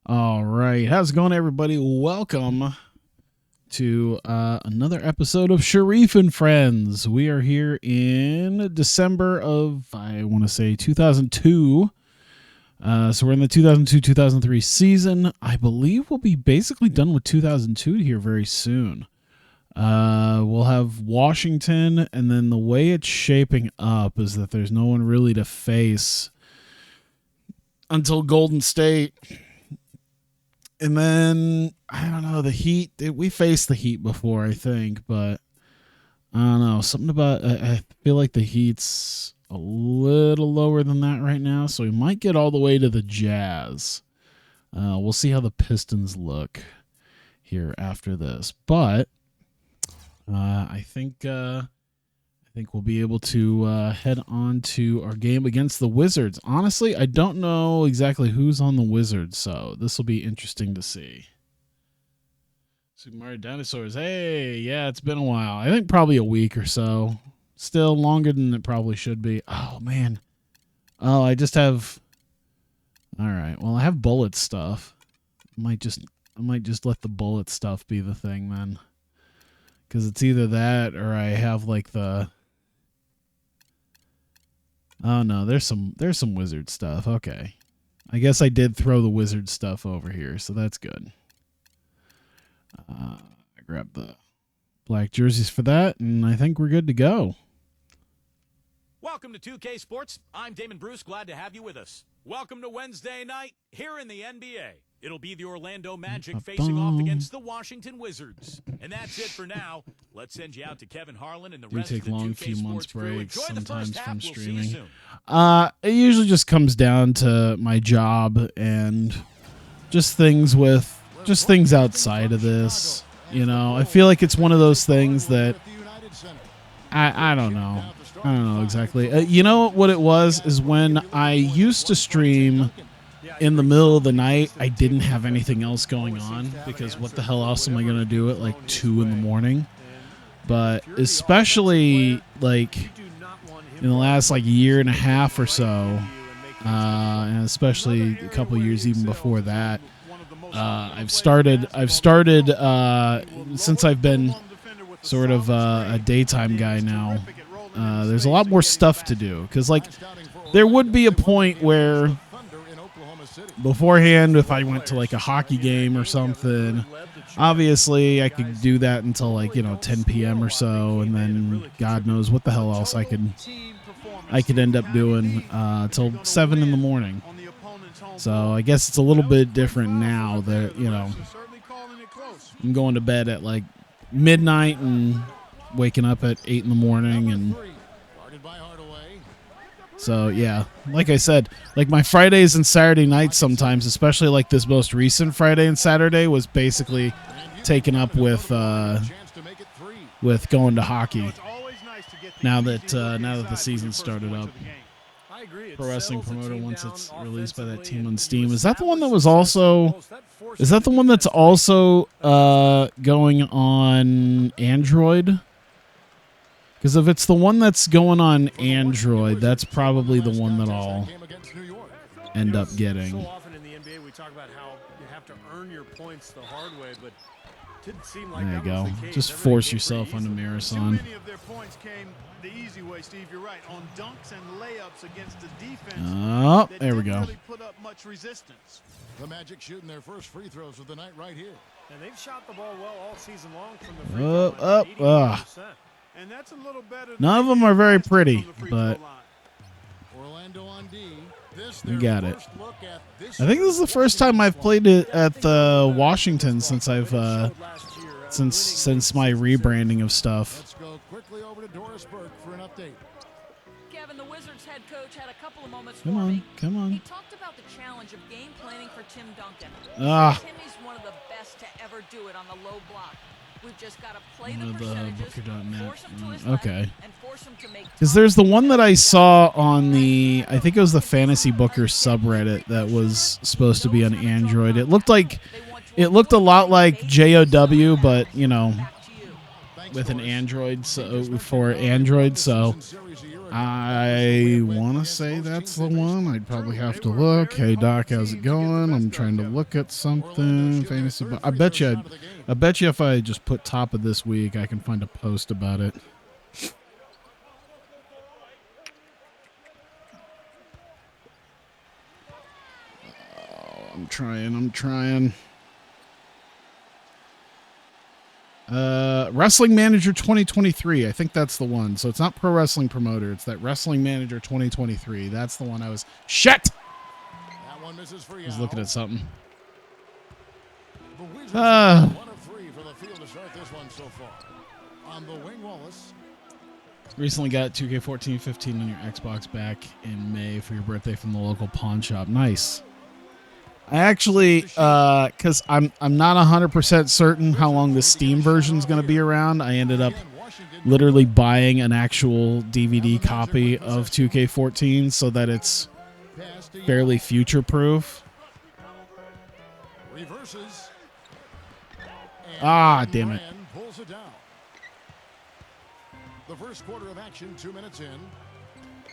All right. How's it going, everybody? Welcome to another episode of Shareef and Friends. We are here in December of, I want to say, 2002. So we're in the 2002-2003 season. I believe we'll be basically done with 2002 here very soon. We'll have Washington, and then the way it's shaping up is that there's no one really to face until Golden State. And then, I don't know, the Heat. We faced the Heat before, I think, but I don't know. Something about, I feel like the Heat's a little lower than that right now, so we might get all the way to the Jazz. We'll see how the Pistons look here after this. But I think we'll be able to head on to our game against the Wizards. Honestly, I don't know exactly who's on the Wizards, so this will be interesting to see. Super Mario Dinosaurs. Hey, yeah, it's been a while. I think probably a week or so. Still longer than it probably should be. Oh, man. Oh, I just have... All right, well, I have bullet stuff. I might just let the bullet stuff be the thing then. Because it's either that or I have like the... Oh no, there's some wizard stuff. Okay. I guess I did throw the wizard stuff over here, so that's good. I grabbed the black jerseys for that, and I think we're good to go. Welcome to 2K Sports. I'm Damon Bruce. Glad to have you with us. Welcome to Wednesday night here in the NBA. It'll be the Orlando Magic facing off against the Washington Wizards. And that's it for now. Let's send you out to Kevin Harlan and the rest of the 2K Sports crew. Enjoy the first half. We'll see you soon. It usually just comes down to my job and just things outside of this. You know, I feel like it's one of those things that I don't know. I don't know exactly. You know what it was is when I used to stream in the middle of the night, I didn't have anything else going on because what the hell else am I going to do at like 2 in the morning? But especially like in the last like year and a half or so, and especially a couple of years even before that, I've started since I've been sort of a daytime guy now. There's a lot more stuff to do because like there would be a point where beforehand, if I went to like a hockey game or something, obviously I could do that until like 10 p.m. or so, and then God knows what the hell else I could end up doing till 7 in the morning. So I guess it's a little bit different now that I'm going to bed at like midnight and waking up at 8 in the morning, and so yeah, like I said, like my Fridays and Saturday nights sometimes, especially like this most recent Friday and Saturday, was basically taken up with going to hockey. Now that the season started up, Pro Wrestling Promoter once it's released by that team on Steam. Is that the one that was also? Is that the one that's also going on Android? Because if it's the one that's going on Android, that's probably the one that I'll end up getting. So often in the NBA, we talk about how you have to earn your points the hard way, but it didn't seem like there you that go. was the case. Just force yourself onto Marathon. Too many of their points came the easy way, Steve. You're right. On dunks and layups against the defense. Oh, there we go. Really put up much resistance. The Magic shooting their first free throws of the night right here. And they've shot the ball well all season long from the free throw line, 81%. And that's a little better. None of them are very pretty, but Orlando on D. we got it. I think this is the first time I've played it at the Washington since I've since my rebranding of stuff. Let's go quickly over to Doris Burke for an update. Kevin, the Wizards head coach had a couple of moments Come for on, me. come on. He talked about the challenge of game planning for Tim Duncan. Timmy's one of the best to ever do it on the low block. We've just got to play the percentages, force him to his left, Okay. and force him to make Because there's the one that I saw on the, I think it was the Fantasy Booker subreddit that was supposed to be on Android. It looked a lot like JOW, but with an Android, so for Android. So I want to say that's the one. I'd probably have to look. Hey Doc, how's it going? I'm trying to look at something. Fantasy. I bet you if I just put top of this week, I can find a post about it. Oh, I'm trying. Wrestling Manager 2023. I think that's the one. So it's not Pro Wrestling Promoter. It's that Wrestling Manager 2023. That's the one I was... Shit! That one misses for I was looking at something. The Wizards are 1 of 3 for the field to start this one so far. On the wing, Wallace. Recently got 2K14-15 on your Xbox back in May for your birthday from the local pawn shop. Nice. I actually, because I'm not 100% certain how long the Steam version is going to be around, I ended up literally buying an actual DVD copy of 2K14 so that it's fairly future-proof. Reverses. Ah, damn it. Pulls it down. The first quarter of action, 2 minutes in.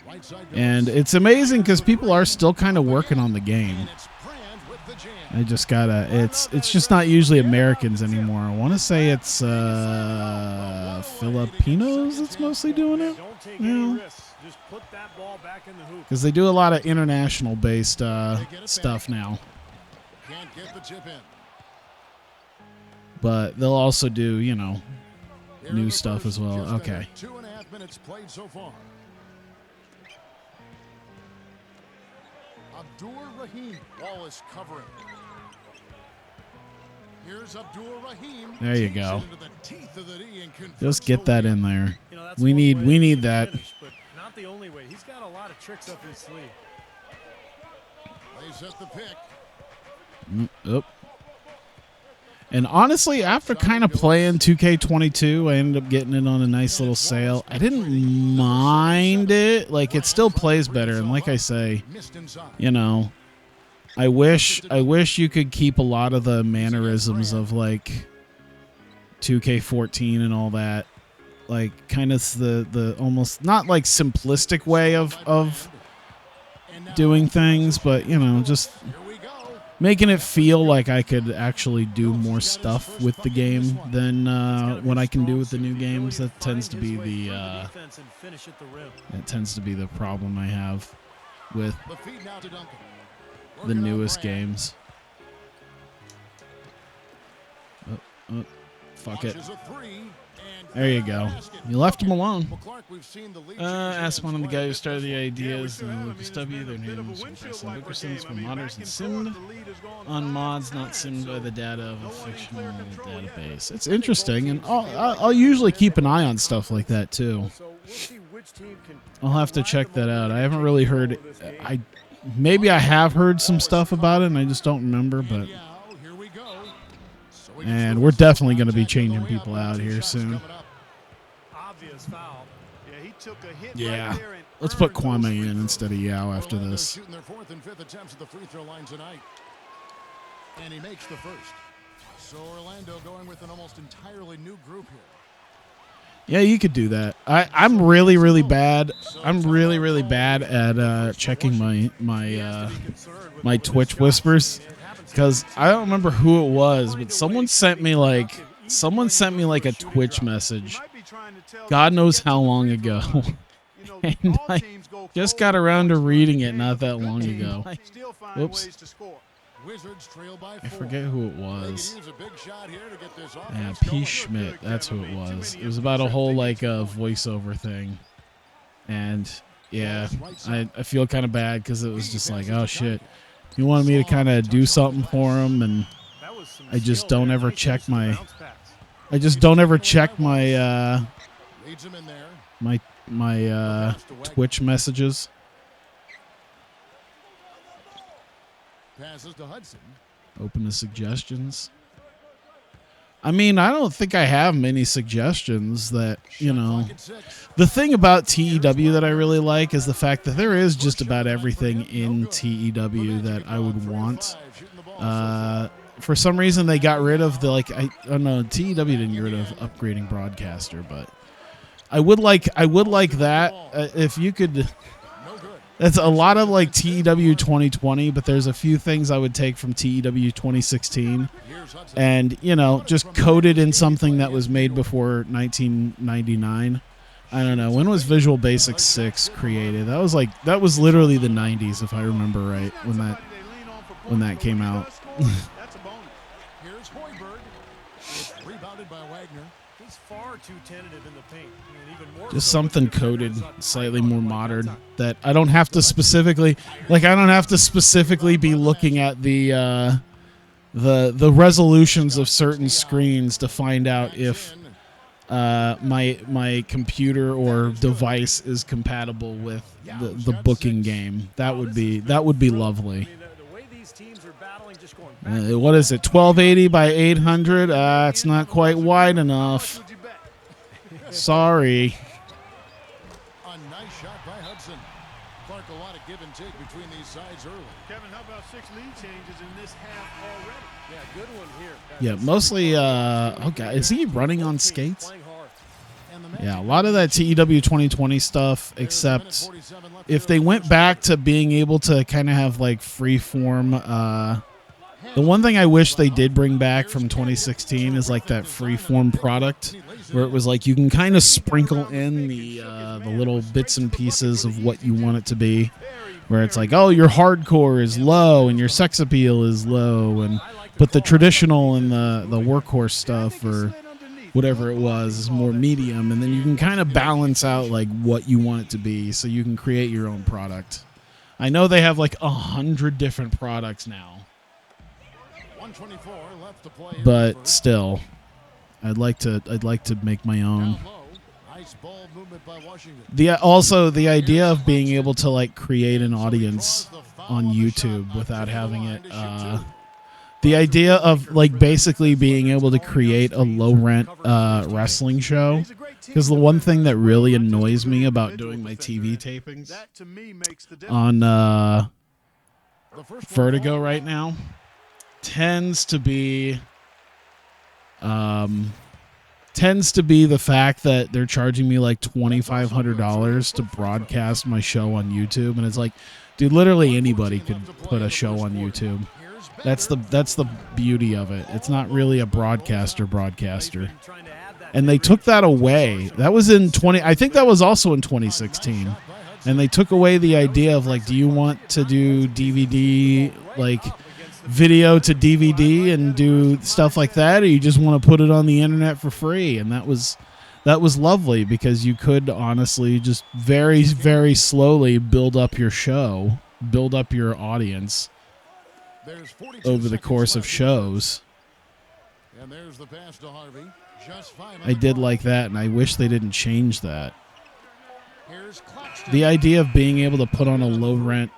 Right side goes. And it's amazing because people are still kind of working on the game. And it's Brand with the jam. I just gotta, it's just not usually Americans anymore. I want to say it's Filipinos that's mostly doing it. Don't take Yeah. any risks. Just put that ball back in the hoop. Because they do a lot of international-based stuff now. Can't get the chip in. But they'll also do, Here in new the stuff first, as well. just Okay. 2.5 minutes played so far. Abdur Rahim. Wallace covering. Here's Abdur Rahim. There you Takes go. it into the teeth of the knee and converts Just get the that lead. in there. You know, that's We one need way to that. finish, but not the only way. He's got a lot of tricks up his sleeve. They set the pick. Oop. And honestly, after kind of playing 2K22, I ended up getting it on a nice little sale. I didn't mind it. Like, it still plays better. And like I say, Missed inside. I wish you could keep a lot of the mannerisms of like 2K14 and all that. Like kind of the almost not like simplistic way of doing things, but just Here we go. making it feel like I could actually do more stuff with the game than what I can do with the new games. That tends to be the problem I have with The feed now to Duncan. the Working on newest Brand. games. Fuck it. Launches a three, and There you go. basket. You left him alone. Well, Clark, we've seen the lead Asked one of the change hands guys who started the quite a bit ideas, still have, Lucas it's W. been Their a bit of a names were windshield Preston wiper Wickerson's game. from back modders and and simmed forth, the lead has gone on 5 mods, not times, simmed by so the data of no a one in fictional clear control yet. database. It's interesting, and I'll usually keep an eye on stuff like that too. So we'll see which team can I'll have to ride check the that out. momentum I haven't and really take heard control of this game. maybe I have heard some stuff about it and I just don't remember, but And now, here we go. So we and can we're switch definitely going to be contact on the changing way people up. out Two here shots soon. coming up. Obvious foul. Yeah, he took a hit Yeah. right there and Let's put earned those Kwame free in throws. instead of Yao after Orlando this. shooting their 4th and 5th attempts at the free throw line tonight. And he makes the first. So Orlando going with an almost entirely new group here. Yeah, you could do that. I'm really, really bad. I'm really, really bad at checking my Twitch whispers because I don't remember who it was, but someone sent me like a Twitch message. God knows how long ago. And I just got around to reading it not that long ago. Whoops. Wizards trail by 4. I forget who it They was. could use a big shot here to get this Yeah, offense P. going. Schmidt. That's who it was. It was about a whole like voiceover thing, and yeah, I feel kind of bad because it was just like, oh shit, he wanted me to kind of do something for him, and I just don't ever check my Leads him in there. my Twitch messages. Passes to Hudson. Open to suggestions. I mean, I don't think I have many suggestions that, Clock at 6. The thing about TEW that I really like is the fact that there is just about everything in TEW that I would want. For some reason, they got rid of the, I don't know, TEW didn't get rid of upgrading broadcaster, but I would like that if you could. That's a lot of like TEW 2020, but there's a few things I would take from TEW 2016, and just coded in something that was made before 1999. I don't know, when was Visual Basic 6 created? That was literally the 90s, if I remember right, when that came out. Here's Hoiberg. It's rebounded by Wagner. He's far too tentative in the paint. Even more Just so something with coded, defenders slightly more modern, that I don't have to specifically be looking at the resolutions of certain screens to find out if my computer or device is compatible with the booking game. That would be lovely. What is it? 1280 by 800? It's not quite wide enough. Sorry. A nice shot by Hudson. Clark, a lot of give and take between these sides early. Kevin, how about 6 lead changes in this half already? Yeah, good one here. Yeah, mostly. Okay, is he running on skates? Yeah, a lot of that TEW 2020 stuff, except if they went back to being able to kind of have like free form. The one thing I wish they did bring back from 2016 is like that free form product, where it was like you can kind of sprinkle in the little bits and pieces of what you want it to be, where it's like, oh, your hardcore is low and your sex appeal is low, but the traditional and the workhorse stuff or whatever it was is more medium, and then you can kind of balance out like what you want it to be, so you can create your own product. I know they have like 100 different products now. But still, I'd like to make my own. The idea of being able to like create an audience on YouTube without having it. The idea of like basically being able to create a low rent wrestling show, because the one thing that really annoys me about doing my TV tapings on Vertigo right now tends to be the fact that they're charging me like $2,500 to broadcast my show on YouTube, and it's like, dude, literally anybody could put a show on YouTube. That's the beauty of it. It's not really a broadcaster, and they took that away. That was in I think that was also in 2016, and they took away the idea of like, do you want to do DVD like video to DVD and do stuff like that, or you just want to put it on the internet for free? And that was lovely, because you could honestly just very, very slowly build up your show, build up your audience over the course of shows. And there's the pass to Harvey. I did like that, and I wish they didn't change that. The idea of being able to put on a low rent,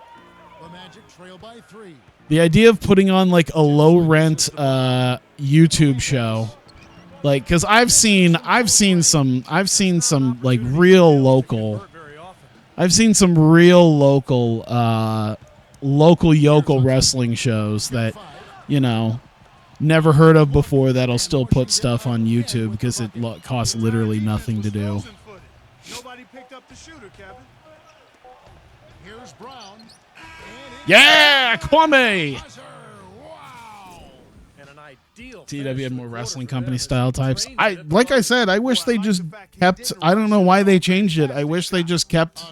the idea of putting on like a low rent YouTube show, like, because I've seen some like real local yokel wrestling shows that never heard of before, that'll still put stuff on YouTube because it costs literally nothing to do. Nobody picked up the shooter, Kevin. Here's Brown. Yeah, Kwame! And an ideal TW had more wrestling company style types. Like I said, I wish they just kept. I don't know why they changed it. I wish they just kept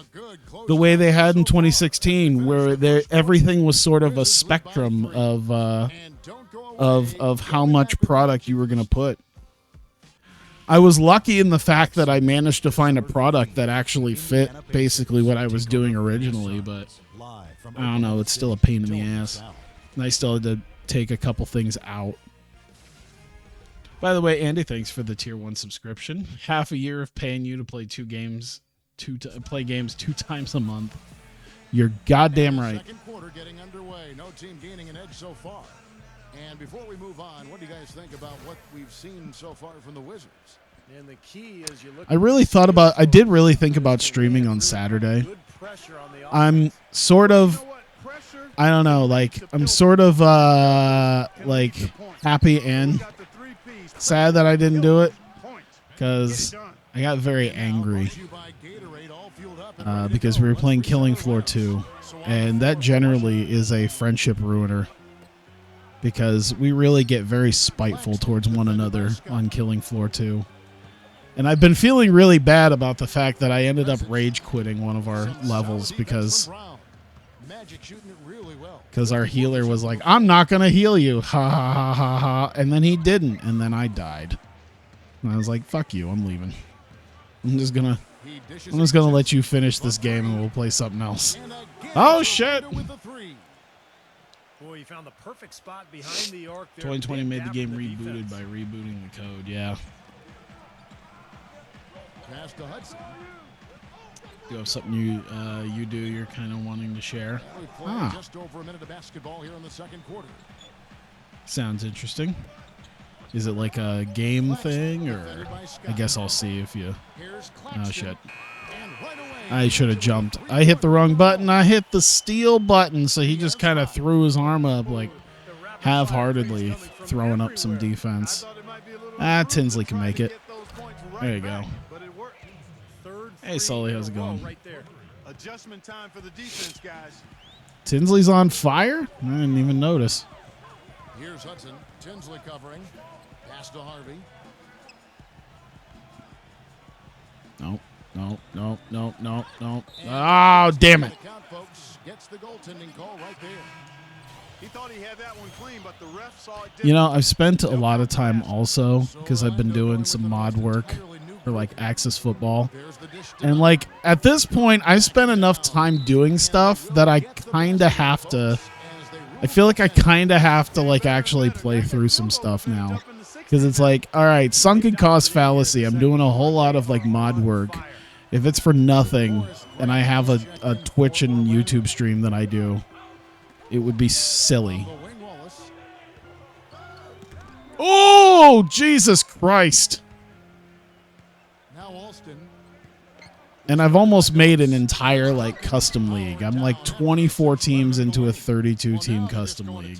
the way they had in 2016, where everything was sort of a spectrum of how much product you were going to put. I was lucky in the fact that I managed to find a product that actually fit basically what I was doing originally, but I don't know, it's still a pain in the ass. And I still had to take a couple things out. By the way, Andy, thanks for the Tier 1 subscription. Half a year of paying you to play games 2 times a month. You're goddamn right. Second quarter getting underway. No team gaining an edge so far. And before we move on, what do you guys think about what we've seen so far from the Wizards? And the key is you look. I did really think about streaming on Saturday. I'm sort of, I don't know, like, I'm sort of like happy and sad that I didn't do it, because I got very angry because we were playing Killing Floor 2, and that generally is a friendship ruiner because we really get very spiteful towards one another on Killing Floor 2. And I've been feeling really bad about the fact that I ended up rage quitting one of our levels because our healer was like, I'm not going to heal you. Ha ha ha ha ha. And then he didn't. And then I died. And I was like, fuck you. I'm leaving. I'm just going to let you finish this game and we'll play something else. Oh, shit. Boy, you found the perfect spot behind the arc there. 2020 made the game rebooted by rebooting the code. Yeah. Pass to Hudson. Do you have something you do you're kind of wanting to share? Just over a minute of basketball here in the second quarter. Sounds interesting. Is it like a game thing, or I guess I'll see if you... Oh, shit. I should have jumped. I hit the wrong button. I hit the steel button, so he just kind of threw his arm up, like, half-heartedly throwing up some defense. Tinsley can make it. There you go. Hey, Sully, how's it going? Adjustment time for the defense, guys. Tinsley's on fire? I didn't even notice. Here's Hudson. Tinsley covering. Pass to Harvey. Nope. Oh, damn it. Gets the goaltending call right there. He thought he had that one clean, but the ref saw it. You know, I've spent a lot of time also, because I've been doing some mod work for like Axis Football. And like at this point, I've spent enough time doing stuff that I kind of have to, I feel like I kind of have to like actually play through some stuff now. Because it's like, all right, sunken cost fallacy. I'm doing a whole lot of like mod work. If it's for nothing and I have a Twitch and YouTube stream that I do, it would be silly. Oh, Jesus Christ. And I've almost made an entire like custom league. I'm like 24 teams into a 32-team custom league.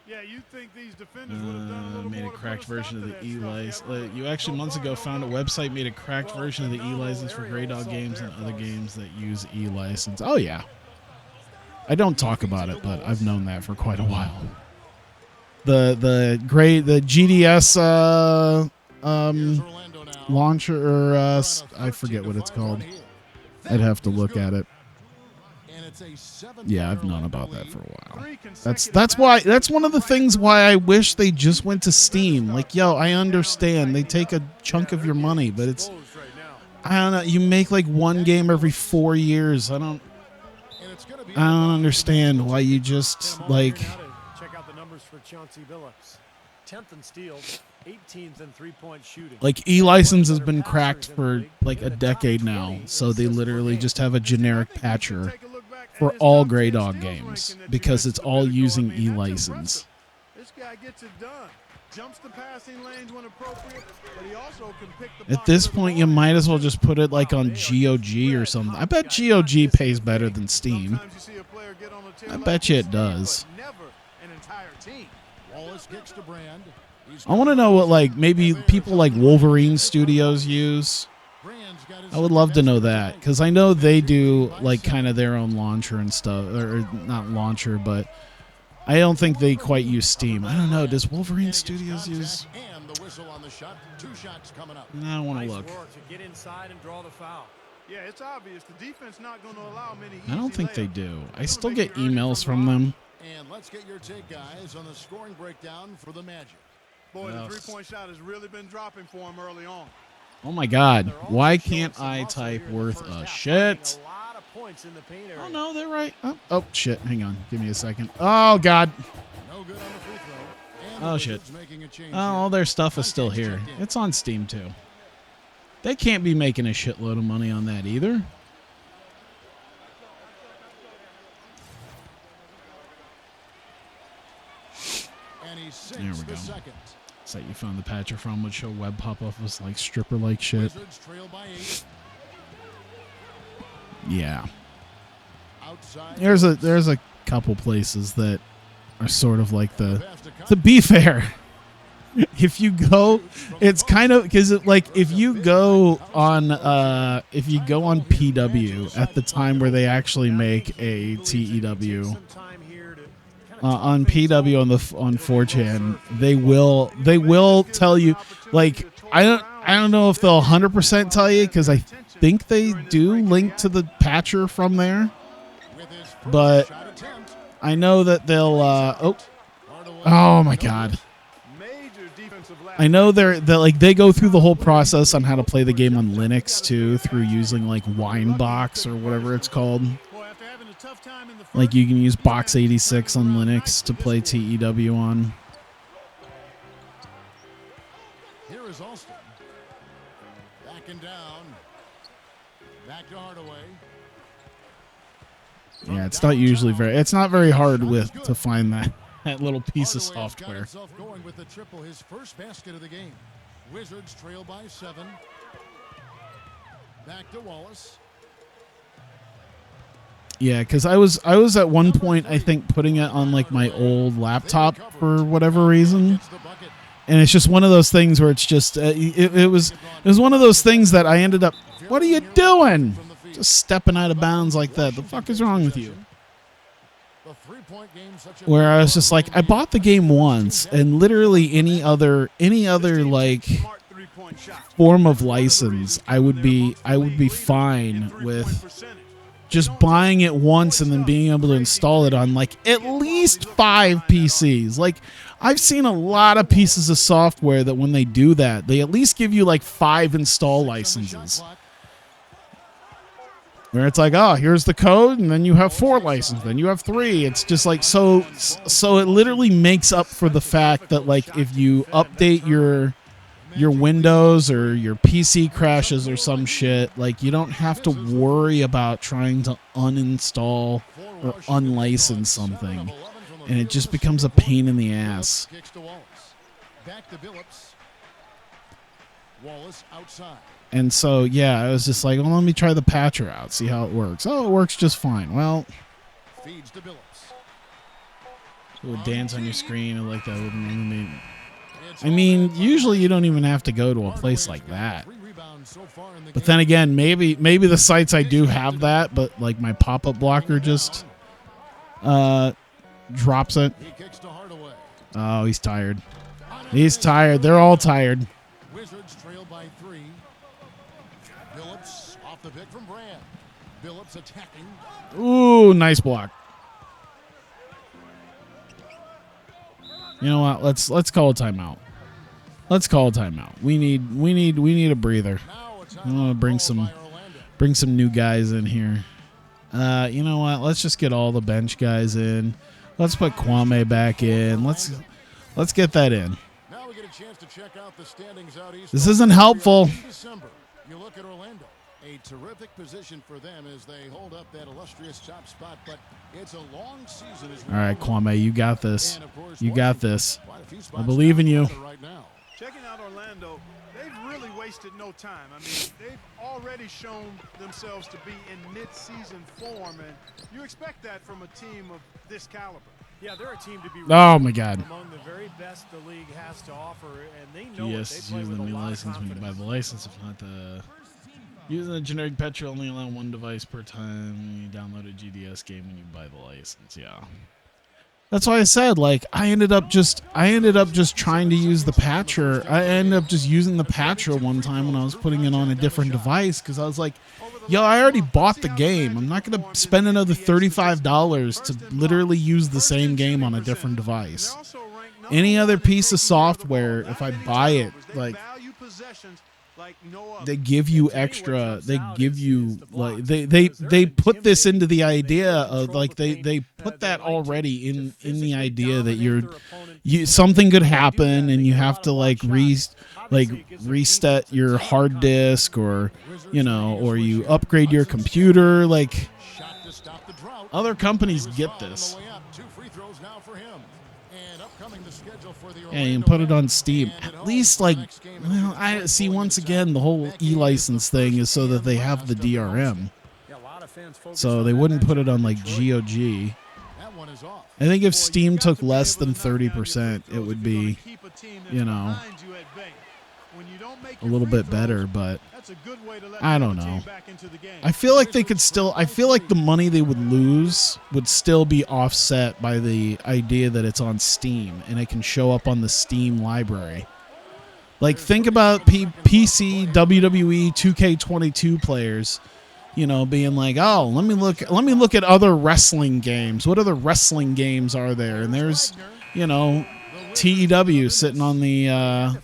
Yeah, you think these defenders would have done a little made a more cracked to put a stop version of to the that E-license. stuff. Yeah, You actually months ago found a website made a cracked version of the E-license for Grey Dog games and other games that use E-license. Oh yeah. I don't talk about it, but I've known that for quite a while. The GDS launcher, or I forget what it's called. I'd have to look at it. Yeah, I've known about that for a while. That's one of the things why I wish they just went to Steam. Like, yo, I understand they take a chunk of your money, but it's, I don't know, you make like one game every 4 years. I don't understand why you just like. Check out the numbers for Chauncey Billups. 10th in steals, 18th in three-point shooting. Like E-license has been cracked for like a decade now, so they literally just have a generic patcher for all Grey Dog games because it's all using E-license. This guy gets it done. Jumps the passing lanes when appropriate, but he also can pick the At this point, you might as well just put it like on GOG or something. I bet GOG pays better than Steam. I bet you it does. I want to know what like maybe people like Wolverine Studios use. I would love to know that because I know they do like kind of their own launcher and stuff, or not launcher, but I don't think they quite use Steam. I don't know. Does Wolverine Studios use? I don't want to look. Yeah, it's obvious the defense not going to allow many. I don't think they do. I still get emails from them. And let's get your take, guys, on the scoring breakdown for the Magic. Boy, the three-point shot has really been dropping for him early on. Oh my God! Why can't I type worth a shit? Oh no, they're right. Oh shit! Hang on, give me a second. Oh God! Oh shit! Oh, all their stuff is still here. It's on Steam too. They can't be making a shitload of money on that either. There we go. Site you found the patcher from would show web pop-up was like stripper-like shit. Yeah. There's a couple places that are sort of like the. To be fair, if you go, it's kind of because like if you go on PW at the time where they actually make a TEW on PW on 4chan, they will tell you, like I don't know if they'll 100% tell you because I think they do link to the patcher from there, but I know that they'll oh my god. I know they're like they go through the whole process on how to play the game on Linux too, through using like Winebox or whatever it's called. Like you can use Box 86 on Linux to play TEW on. Here is Alston. Backing down. Back to Hardaway. Yeah, it's not very hard to find that little piece of software. Going with the triple, his first basket of the game. Wizards trail by 7. Back to Wallace. Yeah, because I was at one point I think putting it on like my old laptop for whatever reason, and it's just one of those things where it's just it was one of those things that I ended up. What are you doing? Just stepping out of bounds like that. The fuck is wrong with you? Where I was just like, I bought the game once, and literally any other like form of license, I would be fine with just buying it once and then being able to install it on like at least 5 PCs. Like I've seen a lot of pieces of software that when they do that, they at least give you like 5 install licenses. Where it's like, oh, here's the code, and then you have 4 licenses, then you have 3. It's just like so it literally makes up for the fact that like if you update your Windows or your PC crashes or some shit, like you don't have to worry about trying to uninstall or unlicense something, and it just becomes a pain in the ass. Wallace outside. And so, yeah, I was just like, well, let me try the patcher out, see how it works. Oh, it works just fine. Well, Feeds to Billups. it would dance on your screen. I like that. I mean, usually you don't even have to go to a place like that. But then again, maybe the sites I do have that, but like my pop-up blocker just drops it. Oh, he's tired. He's tired. They're all tired. Wizards trail by 3. Billups off the pick from Brand. Billups attacking. Ooh, nice block. You know what? Let's call a timeout. Let's call a timeout. We need a breather. I'm gonna bring some new guys in here. You know what? Let's just get all the bench guys in. Let's put Kwame back in. Let's get that in. Now we get a chance to check out the standings out east. This isn't helpful. December. You look at Orlando. A terrific position for them as they hold up that illustrious top spot, but it's a long season. All right, Kwame, you got this. You got this. I believe in you. Right now. Checking out Orlando, they've really wasted no time. I mean, they've already shown themselves to be in mid-season form, and you expect that from a team of this caliber. Yeah, they're a team to be Oh my God. among the very best the league has to offer, and they know Yes, it. They play use with the a new lot of license when you buy confidence. the license. If not, using the generic patcher only allow 1 device per time when you download a GDS game when you buy the license. Yeah. That's why I said, like, I ended up just trying to use the patcher. I ended up just using the patcher one time when I was putting it on a different device because I was like, yo, I already bought the game. I'm not going to spend another $35 to literally use the same game on a different device. Any other piece of software, if I buy it, like, they give you extra. They give you like they put this into the idea of like they put that already in the idea that you something could happen and you have to like reset your hard disk or or you upgrade your computer. Like other companies get this. Yeah, you can put it on Steam. At least, like, well, I see once again the whole e-license thing is so that they have the DRM. So they wouldn't put it on like GOG. I think if Steam took less than 30%, it would be you know, a little bit better, but I don't know. I feel like they could still, I feel like the money they would lose would still be offset by the idea that it's on Steam and it can show up on the Steam library. Like, think about PC WWE 2K22 players, you know, being like, oh, let me look at other wrestling games. What other wrestling games are there? And there's, you know, TEW sitting on the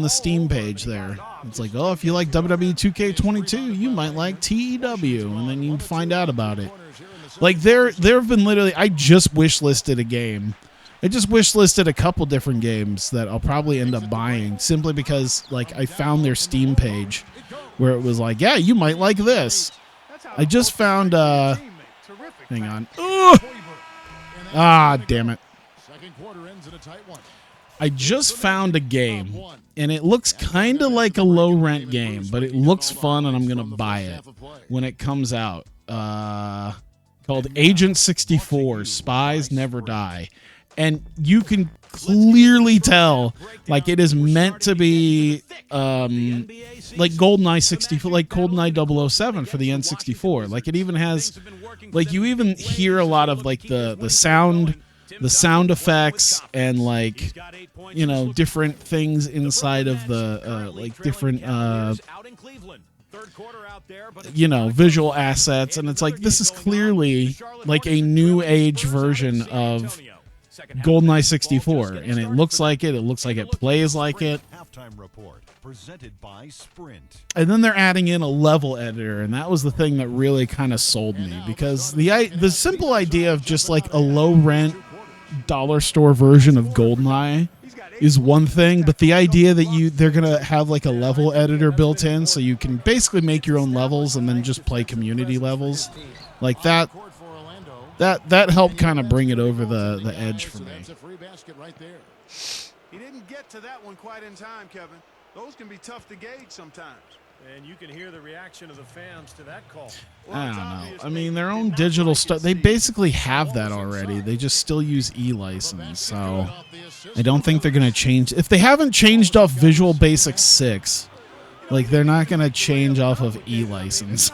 Steam page there. It's like, oh, if you like WWE 2K22, you might like TEW, and then you find out about it. Like, there have been literally, I just wish listed a game. I just wish listed a couple different games that I'll probably end up buying simply because, like, I found their Steam page where it was like, yeah, you might like this. I just found, hang on. Ugh! Ah, damn it. I just found a game, and it looks kind of like a low-rent game, but it looks fun, and I'm going to buy it when it comes out. Called Agent 64, Spies Never Die. And you can clearly tell, like, it is meant to be like GoldenEye 64, like GoldenEye 007 for the N64. Like, it even has, like, you even hear a lot of, like, the sound effects and, like, you know, different things inside of the like different you know, visual assets, and it's like, this is clearly like a new age version of GoldenEye 64, and it looks like it. It looks like it plays like it. And then they're adding in a level editor, and that was the thing that really kind of sold me, because the simple idea of just like a low rent dollar store version of GoldenEye is one thing, but the idea that they're gonna have like a level editor built in, so you can basically make your own levels and then just play community levels, like that helped kind of bring it over the edge for me. He didn't get to that one quite in time, Kevin. Those can be tough to gauge sometimes. And you can hear the reaction of the fans to that call. I don't know. I mean, their own digital stuff, they basically have that already. They just still use e-license, so I don't think they're going to change. If they haven't changed off Visual Basic 6, like, they're not going to change off of e-license.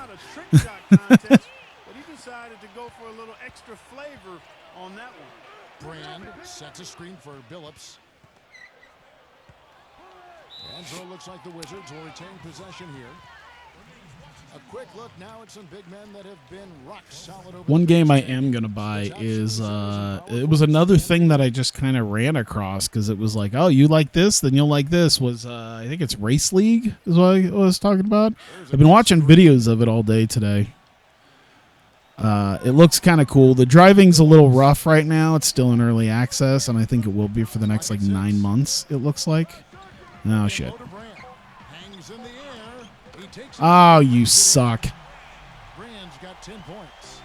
Brand sets a screen for Billups. And so it looks like the Wizards will retain possession here. A quick look now at some big men that have been rock solid over. One game I am going to buy is, it was another thing that I just kind of ran across, because it was like, oh, you like this, then you'll like this, was, I think it's Race League is what I was talking about. I've been watching videos of it all day today. It looks kind of cool. The driving's a little rough right now. It's still in early access, and I think it will be for the next, like, 9 months, it looks like. Oh, shit. Oh, you suck. Brand's got 10 points.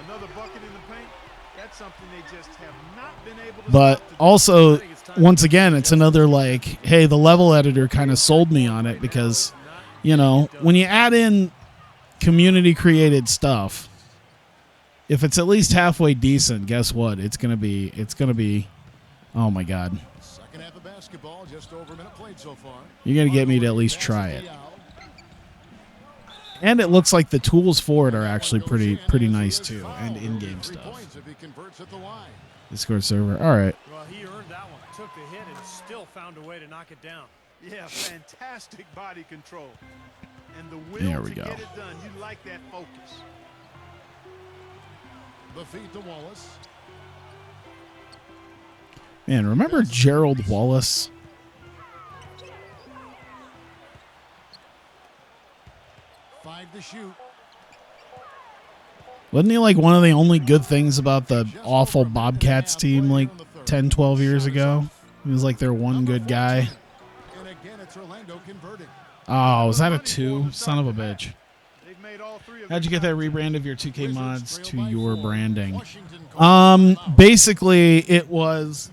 Another bucket in the paint. That's something they just have not been able to. But also, once again, it's another, like, hey, the level editor kind of sold me on it, because, you know, when you add in community created stuff, if it's at least halfway decent, guess what? It's gonna be, oh my God. Second half of basketball, just over a minute played so far. You're gonna get me to at least try it. And it looks like the tools for it are actually pretty nice too, and in-game stuff. Discord server, all right. Well, he earned that one. Took the hit and still found a way to knock it down. Yeah, fantastic body control. And the will There we to go. get it done. You like that focus. The feed to Wallace. Man, remember Gerald Wallace? 5 to shoot. Wasn't he like one of the only good things about the awful Bobcats team like 10, 12 years ago? He was like their one good guy. And again, it's Orlando converting. Oh, was that a 2? Son of a bitch. How'd you get that rebrand of your 2K mods to your branding? Basically, it was,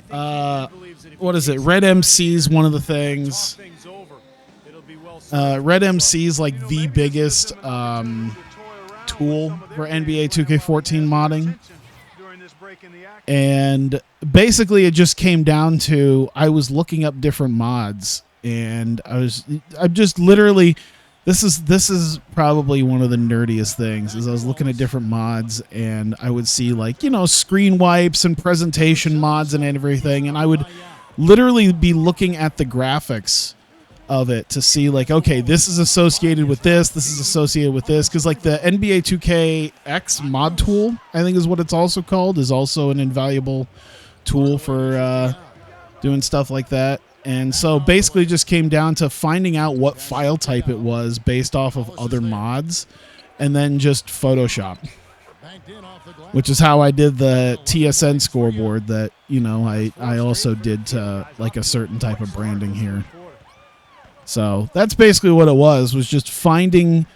what is it? Red MC's one of the things. Red MC's like the biggest tool for NBA 2K14 modding. And basically it just came down to I was looking up different mods, and I'm just literally this is probably one of the nerdiest things is I was looking at different mods, and I would see like, you know, screen wipes and presentation mods and everything, and I would literally be looking at the graphics of it to see like, okay, this is associated with this is associated with this, because like the NBA 2K mod tool, I think is what it's also called, is also an invaluable tool for doing stuff like that. And so basically just came down to finding out what file type it was based off of other mods, and then just Photoshop, which is how I did the TSN scoreboard that, you know, I also did to like a certain type of branding here. So that's basically what it was just finding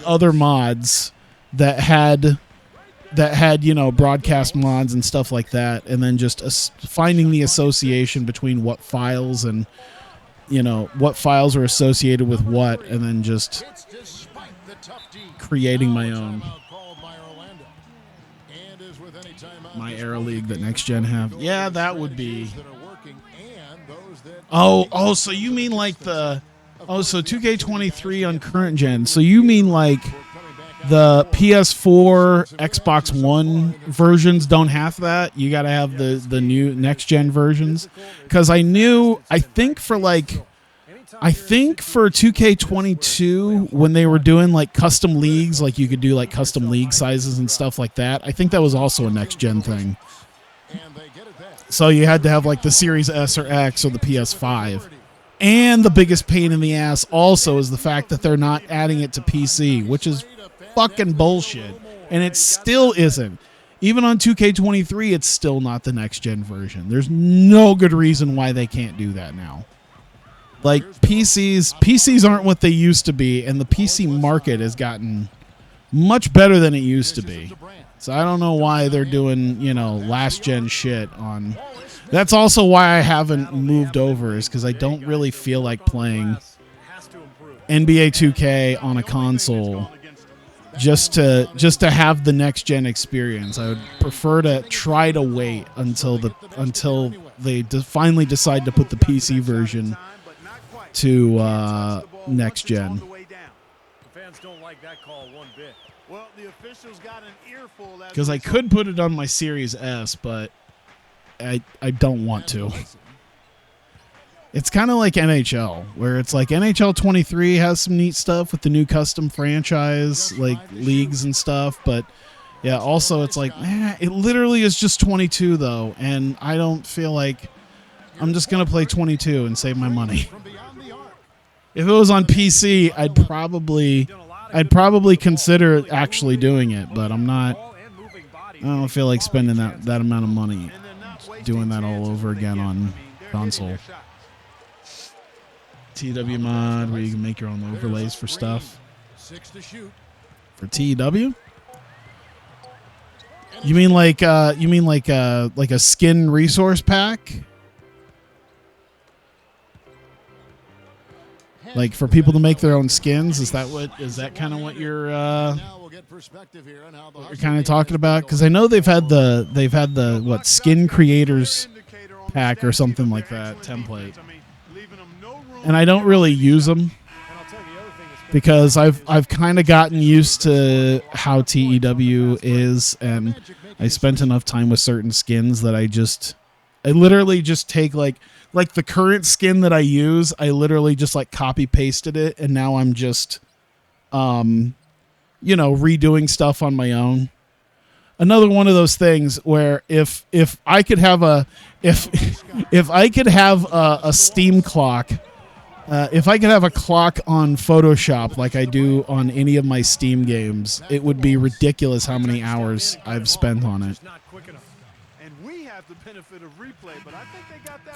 other mods that had, you know, broadcast mods and stuff like that, and then just finding the association between what files and, you know, what files are associated with what, and then just creating my own. My Aero League that Next Gen have. Yeah, that would be... Oh, so you mean like the... Oh, so 2K23 on current gen. So you mean like the PS4, Xbox One versions don't have that? You got to have the new Next Gen versions? Because I think for 2K22, when they were doing like custom leagues, like you could do like custom league sizes and stuff like that, I think that was also a Next Gen thing. So you had to have like the Series S or X or the PS5. And the biggest pain in the ass also is the fact that they're not adding it to PC, which is fucking bullshit. And it still isn't. Even on 2K23, it's still not the next gen version. There's no good reason why they can't do that now. Like PCs aren't what they used to be, and the PC market has gotten much better than it used to be. So I don't know why they're doing, you know, last gen shit on. That's also why I haven't moved over, is because I don't really feel like playing NBA 2K on a console just to have the next gen experience. I would prefer to try to wait until they finally decide to put the PC version to next gen. Because I could put it on my Series S, but I don't want to. It's kind of like NHL, where it's like NHL 23 has some neat stuff with the new custom franchise, like leagues and stuff. But yeah, also it's like, it literally is just 22 though, and I don't feel like I'm just gonna play 22 and save my money. If it was on PC, I'd probably consider actually doing it, but I'm not. I don't feel like spending that amount of money doing that all over again on console. TW mod, where you can make your own overlays for stuff. For TW? You mean like a skin resource pack? Like for people to make their own skins? Is that kind of what you're kind of talking about? Because I know they've had the what, skin creators pack or something like that template, and I don't really use them because I've kind of gotten used to how TEW is, and I spent enough time with certain skins that I literally just take like the current skin that I use, I literally just like copy pasted it, and now I'm just redoing stuff on my own. Another one of those things where if I could have a Steam clock, if I could have a clock on Photoshop like I do on any of my Steam games, it would be ridiculous how many hours I've spent on it.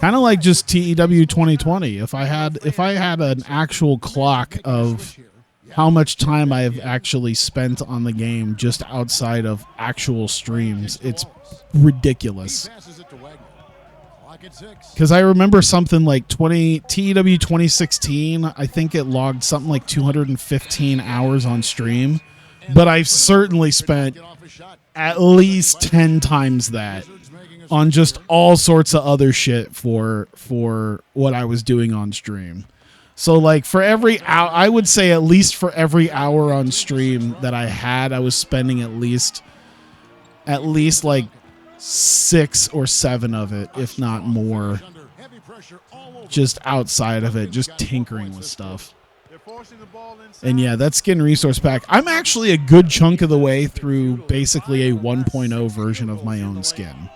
Kind of like just TEW 2020. If I had an actual clock of how much time I've actually spent on the game just outside of actual streams, it's ridiculous. Because I remember something like TEW 2016, I think it logged something like 215 hours on stream, but I've certainly spent at least 10 times that on just all sorts of other shit for what I was doing on stream. So like for every hour, I would say at least for every hour on stream that I had, I was spending at least like 6 or 7 of it, if not more, just outside of it, just tinkering with stuff. And yeah, that skin resource pack, I'm actually a good chunk of the way through basically a 1.0 version of my own skin.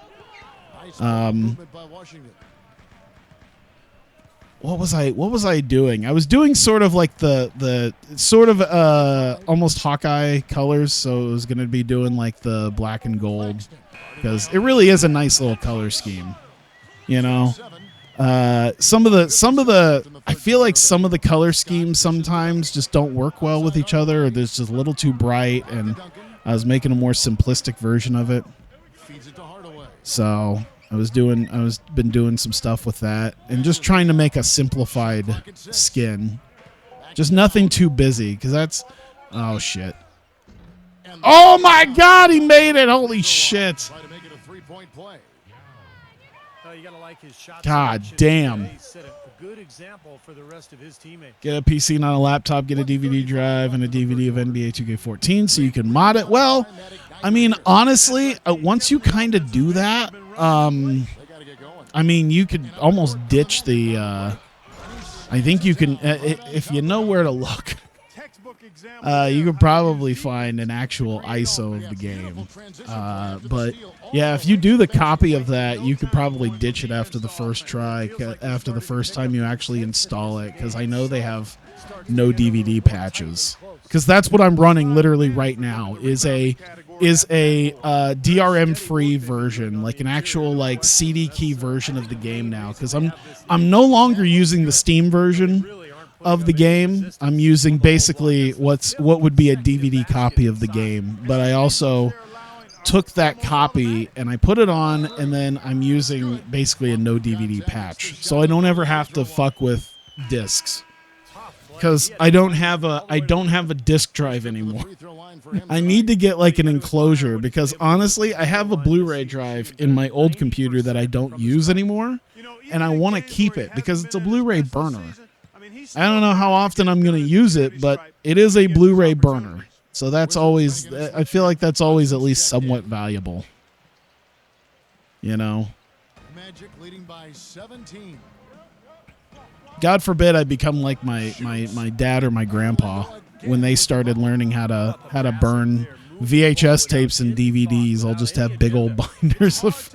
What was I doing? I was doing sort of like the sort of almost Hawkeye colors, so it was going to be doing like the black and gold, because it really is a nice little color scheme, you know. Some of the I feel like some of the color schemes sometimes just don't work well with each other, or they're just a little too bright, and I was making a more simplistic version of it. So I was been doing some stuff with that and just trying to make a simplified skin. Just nothing too busy, because that's, oh shit. Oh my God, he made it. Holy shit. God damn. Get a PC, not a laptop, get a DVD drive and a DVD of NBA 2K14 so you can mod it. Well, I mean, honestly, once you kind of do that, I mean, you could almost ditch the, I think you can, if you know where to look, you could probably find an actual ISO of the game. But yeah, if you do the copy of that, you could probably ditch it after the first try, after the first time you actually install it, because I know they have no DVD patches. Because that's what I'm running literally right now, is a DRM free version, like an actual like CD key version of the game now, because I'm no longer using the Steam version of the game. I'm using basically what would be a DVD copy of the game, but I also took that copy and I put it on, and then I'm using basically a no DVD patch, so I don't ever have to fuck with discs, because I don't have a disc drive anymore. I need to get like an enclosure, because honestly, I have a Blu-ray drive in my old computer that I don't use anymore, and I want to keep it because it's a Blu-ray burner. I don't know how often I'm going to use it, but it is a Blu-ray burner. So that's always, I feel like that's always at least somewhat valuable. You know? Magic leading by 17. God forbid I become like my dad or my grandpa when they started learning how to burn VHS tapes and DVDs. I'll just have big old binders of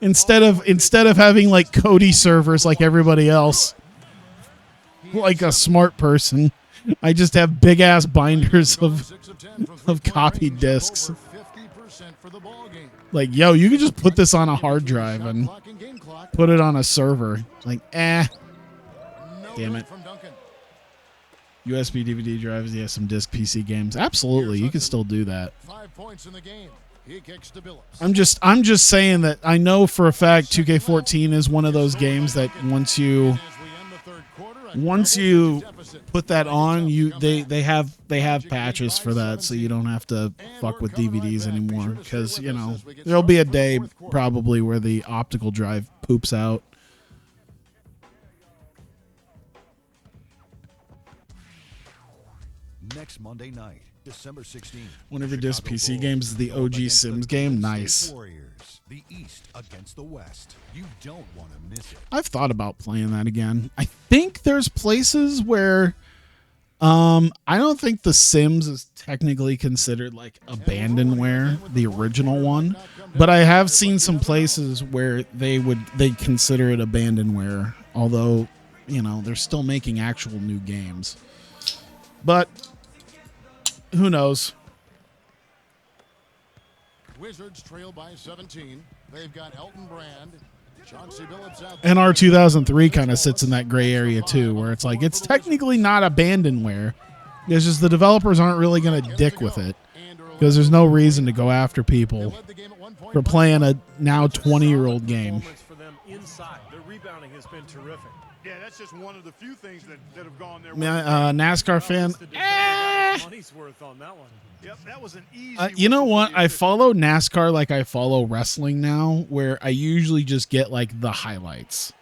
instead of having like Kodi servers like everybody else, like a smart person, I just have big ass binders of copied discs. Like, yo, you can just put this on a hard drive and put it on a server. Like, damn it. USB DVD drives, yeah, some disc PC games. Absolutely, you can still do that. 5 points in the game. He kicks to Billups. I'm just saying that I know for a fact 2K14 is one of those games that once you put that on, they have patches for that, so you don't have to fuck with DVDs anymore, because you know there'll be a day probably where the optical drive poops out. Next Monday night, December 16th. Whenever disc PC games is the OG Sims game, nice. Warriors, the East against the West. You don't want to miss it. I've thought about playing that again. I think there's places where I don't think The Sims is technically considered like abandonware, the original one, but I have seen some places where they consider it abandonware, although, you know, they're still making actual new games. But who knows? Wizards trail by 17. They've got Elton Brand. NR 2003 kind of sits in that gray area too, where it's like it's technically not abandonware. It's just the developers aren't really going to dick with it, because there's no reason to go after people for playing a now 20-year-old game. inside. Their rebounding has been terrific. Yeah, that's just one of the few things that have gone their way. NASCAR fan. The defender got his money's worth on that one. Yep, that was an easy. You know whistle what? for the I official. follow NASCAR like I follow wrestling now, where I usually just get like the highlights.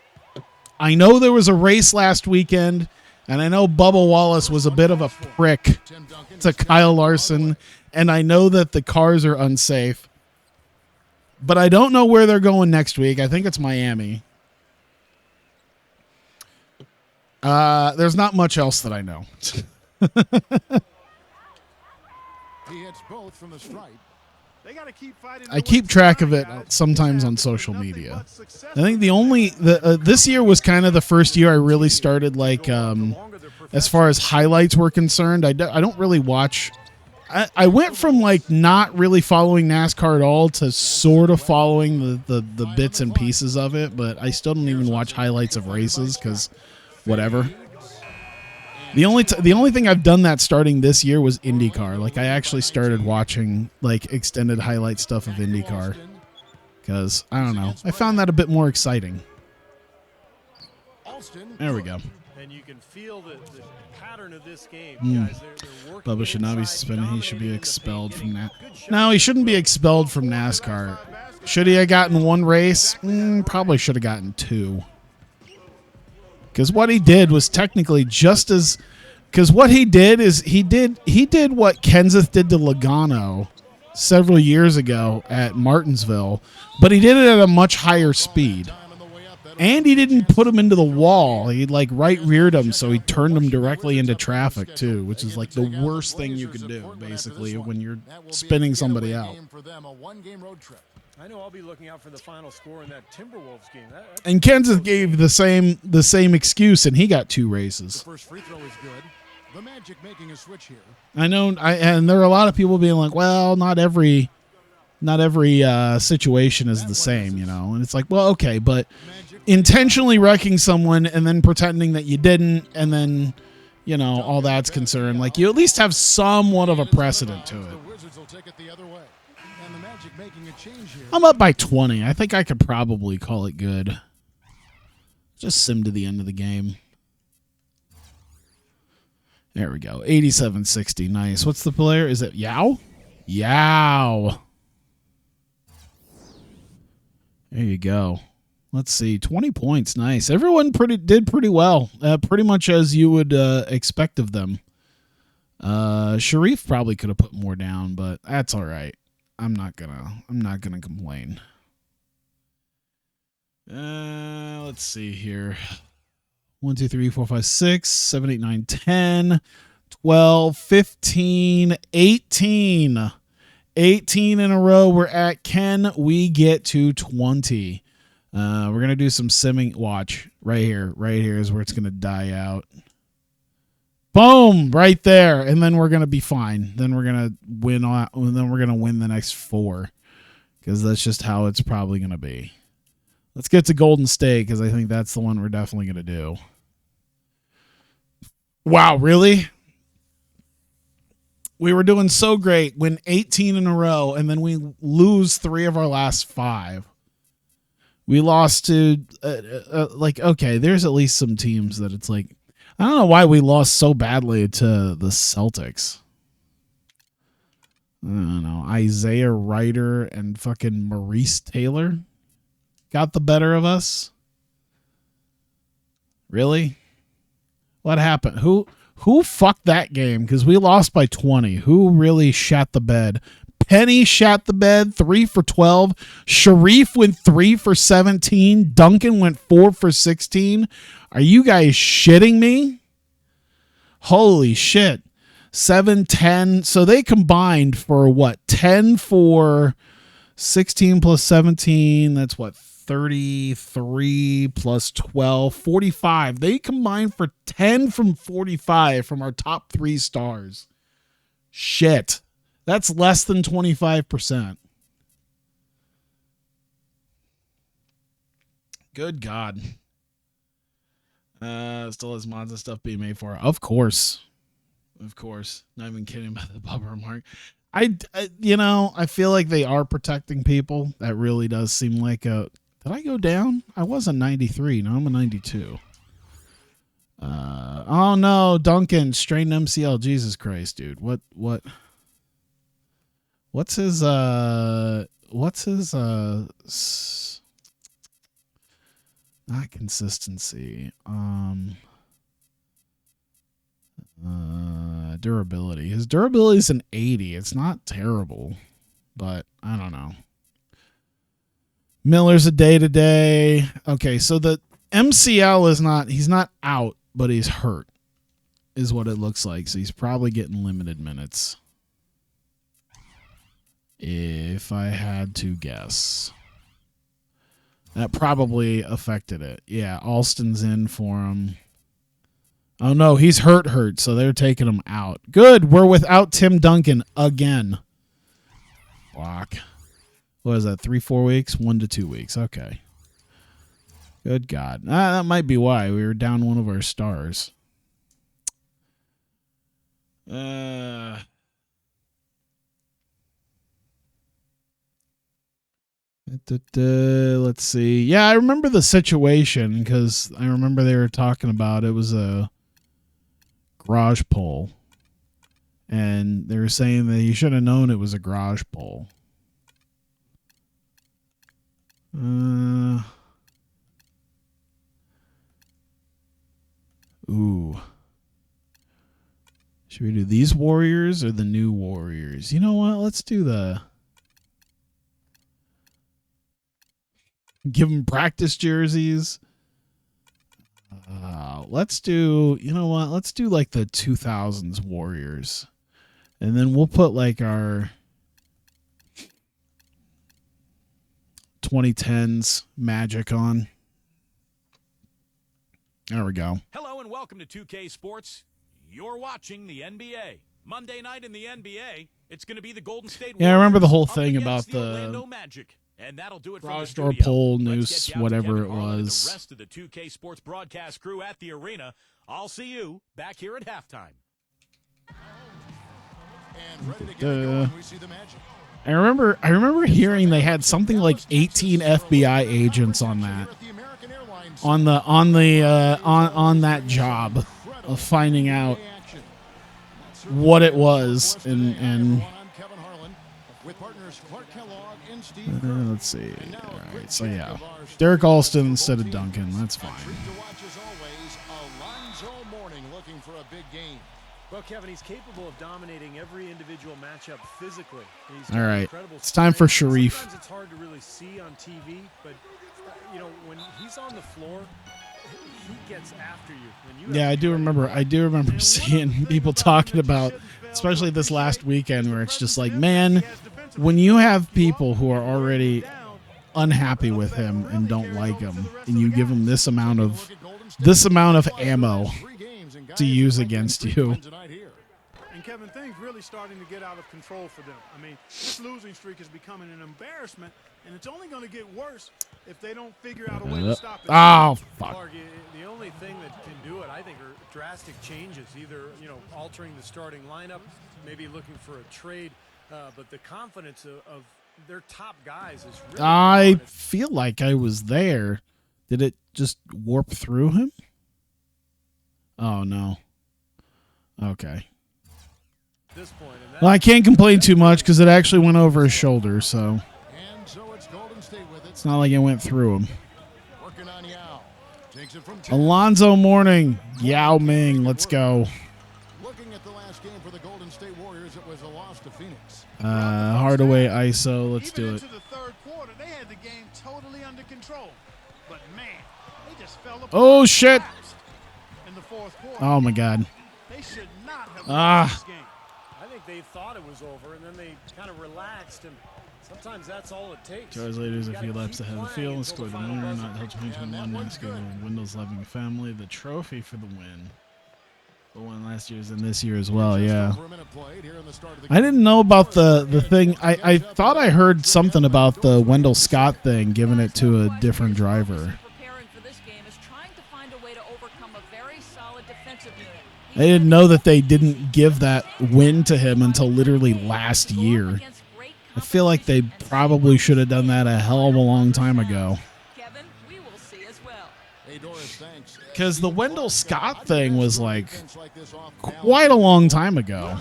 I know there was a race last weekend, and I know Bubba Wallace was a bit of a prick Tim Duncan to Kyle Larson, and I know that the cars are unsafe. But I don't know where they're going next week. I think it's Miami. There's not much else that I know. He hits both from the stripe. They got to keep fighting. I keep track of it sometimes on social media. I think this year was kind of the first year I really started like as far as highlights were concerned. I don't really watch. I went from like not really following NASCAR at all to sort of following the bits and pieces of it, but I still don't even watch highlights of races because whatever. The only thing I've done that starting this year was IndyCar. Like I actually started watching like extended highlight stuff of IndyCar because I don't know. I found that a bit more exciting. There we go. And you can feel the pattern of this game, Mm. guys. They're working Bubba should not be inside, suspended. He should be dominating the expelled paint, from getting that. good shots. No, he shouldn't be expelled from NASCAR. Should he have gotten one race? Probably should have gotten two. Because what he did was technically just as. Because what he did is he did what Kenseth did to Logano several years ago at Martinsville, but he did it at a much higher speed. And he didn't put him into the wall. He like right reared him, so he turned him directly into traffic too, which is like the worst thing you can do, basically, when you're spinning somebody out. I know I'll be looking out for the final score in that Timberwolves game. And Kenseth gave the same excuse, and he got two races. First free throw is good. The Magic making a switch here. I know, and there are a lot of people being like, "Well, not every situation is the same," you know. And it's like, well, okay, but intentionally wrecking someone and then pretending that you didn't, and then, you know, all that's concerned. Like, you at least have somewhat of a precedent to it. The Wizards will take it the other way. And the Magic making a change here. I'm up by 20. I think I could probably call it good. Just sim to the end of the game. There we go. 87-60. Nice. What's the player? Is it Yao? Yao. There you go. Let's see. 20 points. Nice. Everyone did pretty well. Pretty much as you would expect of them. Shareef probably could have put more down, but that's all right. I'm not gonna complain. Let's see here. 1, 2, 3, 4, 5, 6, 7, 8, 9, 10, 12, 15, 18. 18 in a row. We're at. Can we get to 20? We're going to do some simming. Watch. Right here. Right here is where it's going to die out. Boom! Right there. And then we're going to be fine. Then we're going to win. And then we're going to win the next 4. Because that's just how it's probably going to be. Let's get to Golden State, because I think that's the one we're definitely going to do. Wow, really? We were doing so great, win 18 in a row, and then we lose 3 of our last 5. We lost to, okay, there's at least some teams that it's like, I don't know why we lost so badly to the Celtics. I don't know. Isaiah Ryder and fucking Maurice Taylor got the better of us. Really? What happened? Who fucked that game? Because we lost by 20. Who really shat the bed? Penny shat the bed, 3 for 12. Shareef went 3 for 17. Duncan went 4 for 16. Are you guys shitting me? Holy shit. 7, 10. So they combined for what? 10 for 16 plus 17. That's what? 33 plus 12, 45. They combined for 10 from 45 from our top 3 stars. Shit. That's less than 25%. Good God. Still has mods and stuff being made for it. Of course. Of course. Not even kidding about the Bubba remark. I feel like they are protecting people. That really does seem like Did I go down? I was a 93. Now I'm a 92. Oh no, Duncan strained MCL. Jesus Christ, dude. What's his not consistency. Durability. His durability is an 80. It's not terrible, but I don't know. Miller's a day-to-day. Okay, so the MCL is not, he's not out, but he's hurt, is what it looks like. So he's probably getting limited minutes. If I had to guess. That probably affected it. Yeah, Alston's in for him. Oh, no, he's hurt, so they're taking him out. Good, we're without Tim Duncan again. Block. What is that, 3-4 weeks? 1 to 2 weeks. Okay. Good God. That might be why. We were down one of our stars. Let's see. Yeah, I remember the situation because I remember they were talking about it was a garage pole. And they were saying that you should have known it was a garage pole. Ooh. Should we do these Warriors or the new Warriors? You know what? Let's do the... Give them practice jerseys. Let's do... You know what? Let's do like the 2000s Warriors. And then we'll put like our 2010s Magic on. There we go. Hello and welcome to 2K Sports. You're watching the NBA. Monday night in the NBA, it's going to be the Golden State Warriors. Yeah, I remember the whole up thing against about Orlando Magic. And that'll do it from the garage door studio. pole, Let's noose, get you out to whatever Kevin it Harlan and was. The rest of the 2K Sports broadcast crew at the arena. I'll see you back here at halftime. And ready to get it going, we see the Magic. I remember hearing they had something like 18 FBI agents on that. On that job of finding out what it was and let's see. All right, so yeah, Derek Alston instead of Duncan. That's fine. Well, Kevin, he's capable of dominating every individual matchup physically. All right, it's time for Shareef. Sometimes it's hard to really see on TV, but you know when he's on the floor, he gets after you. Yeah, I do remember seeing people talking about, especially this last weekend, where it's just like, man, when you have people who are already unhappy with him and don't like him, and you give him this amount of ammo to use against you. And Kevin, things really starting to get out of control for them. I mean, this losing streak is becoming an embarrassment, and it's only going to get worse if they don't figure out a way to stop it. Oh, fuck. The only thing that can do it, I think, are drastic changes. Either, altering the starting lineup, maybe looking for a trade, but the confidence of their top guys is really I feel like I was there. Did it just warp through him? Oh, no. Okay. Well, I can't complain too much because it actually went over his shoulder, so it's not like it went through him. Alonzo Mourning, Yao Ming, let's go. Looking at the last game for the Golden State Warriors, it was a loss to Phoenix. Hardaway ISO, let's do it. Into the third quarter, they had the game totally under control. But man, they just fell apart. Oh shit! In the fourth quarter. Oh my god. They should not have lost this game. I think they thought it was over, and then they kind of relaxed, and sometimes that's all it takes. Charles Leaders, a few laps ahead of the field, and scored the winner, not until 2021, next game Windows Loving Family, the trophy for the win. The one last year's and this year as well, yeah. I didn't know about the thing. I thought I heard something about the Wendell Scott thing, giving it to a different driver. I didn't know that they didn't give that win to him until literally last year. I feel like they probably should have done that a hell of a long time ago. Because the Wendell Scott thing was like quite a long time ago.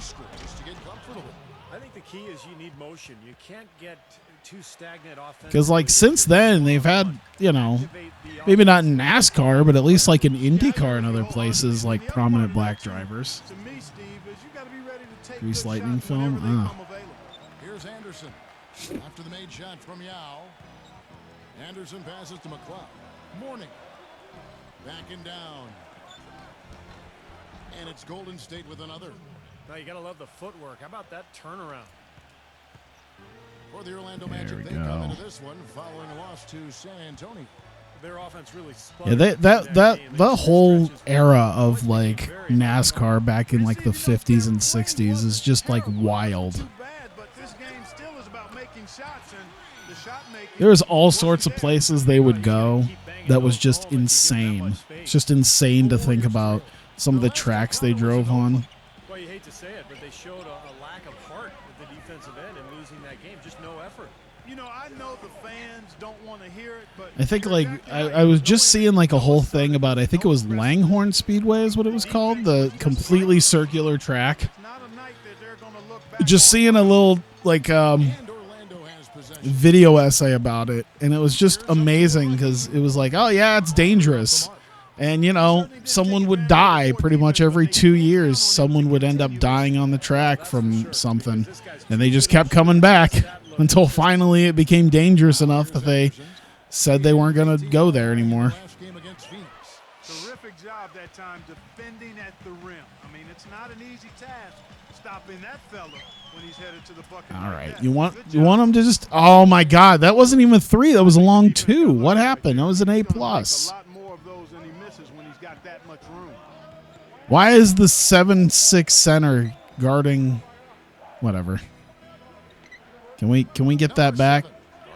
I think the key is you need motion. You can't get too stagnant offensively. Because like since then they've had, you know, maybe not in NASCAR, but at least like in IndyCar and other places, like prominent black drivers. To me, Steve, is you got to be ready to take Grease good lightning shots whenever film? they Ah. come available. Here's Anderson. After the made shot from Yao. Anderson passes to McLeod. Morning. Backing down. And it's Golden State with another. Now you got to love the footwork. How about that turnaround? For the Orlando There Magic, we they go. come into this one following a loss to San Antonio. Their offense really Yeah, that whole era of like NASCAR back in like the 50s and 60s is just like wild. Too bad, but this game still is about making shots, and the shot making. There was all sorts of places they would go that was just insane. It's just insane to think about some of the tracks they drove on. Well, you hate to say it, but they showed a lack of heart at the defensive end in losing that game. Just no effort. You know, I know the fans don't want to hear it, but I think like I was just seeing like a whole thing about, I think it was Langhorne Speedway is what it was called, the completely circular track. it's not a night that they're going to look back. Just seeing a little like And Orlando has possession. video essay about it, and it was just amazing because it was like, oh yeah, it's dangerous, and you know, someone would die pretty much every 2 years. Someone would end up dying on the track from something, and they just kept coming back until finally it became dangerous enough that they said they weren't going to go there anymore. Last game against Phoenix. Terrific job that time defending at the rim. I mean, it's not an easy task stopping that fella when he's headed to the bucket. All like right, that. you want Good you job. want them to just? Oh my God, that wasn't even 3. That was a long 2. What happened? That was an A+. He's gonna make a lot more of those than he misses when he's got that much room. Why is the 7'6" center guarding? Whatever. Can we get that back?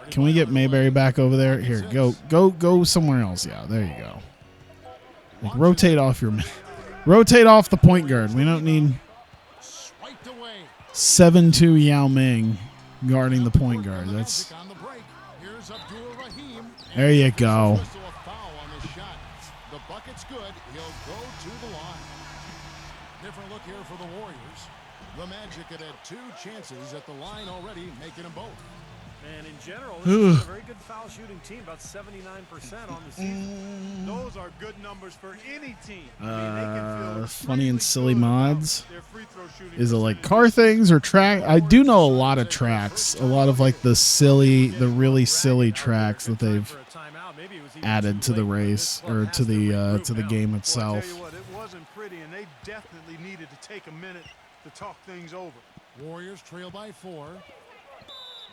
Can we get Mayberry back over there? Here, go somewhere else. Yeah, there you go. Like rotate off the point guard. We don't need Swiped away. 7'2" Yao Ming guarding the point guard. That's On the break. Here's Abdul-Rahim. there you go. Whistle a foul on the shot. The bucket's good. He'll go to the line. Different look here for the Warriors. The Magic had 2 chances at the line already, making them both. And in general, this is a very good foul shooting team, about 79% on the season. Those are good numbers for any team. I mean, they can feel Funny and extremely silly good about mods. their free throw shooting Is it like percentage. car things or track? I do know a lot of tracks. A lot of like the really silly tracks that they've For a timeout, maybe it was even added too to the late, but race this one or has to the regroup now. game Well, I itself. tell you what, it wasn't pretty, and they definitely needed to take a minute to talk things over. Warriors trail by 4.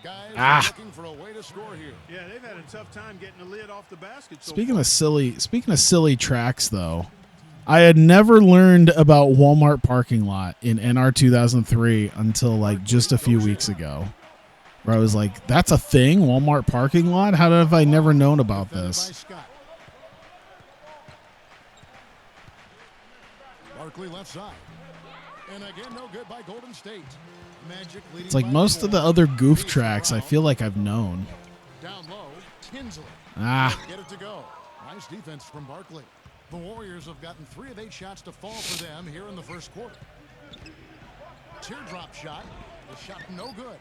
Guys Ah. are looking for a way to score here. Yeah, they've had a tough time getting the lid off the basket. So Speaking of silly tracks though, I had never learned about Walmart parking lot in NR 2003 until like just a few weeks ago, where I was like, that's a thing, Walmart parking lot? How have I never known about Defended by this? Scott. Barkley left side. And again, no good by Golden State. Magic leading It's like by most of the 4. other goof Mason tracks I Brown. feel like I've known. Down low, Tinsley. Ah, Get it to go. Nice defense from Barkley. The Warriors have gotten 3 of 8 shots to fall for them here in the first quarter. Teardrop shot. The shot no good.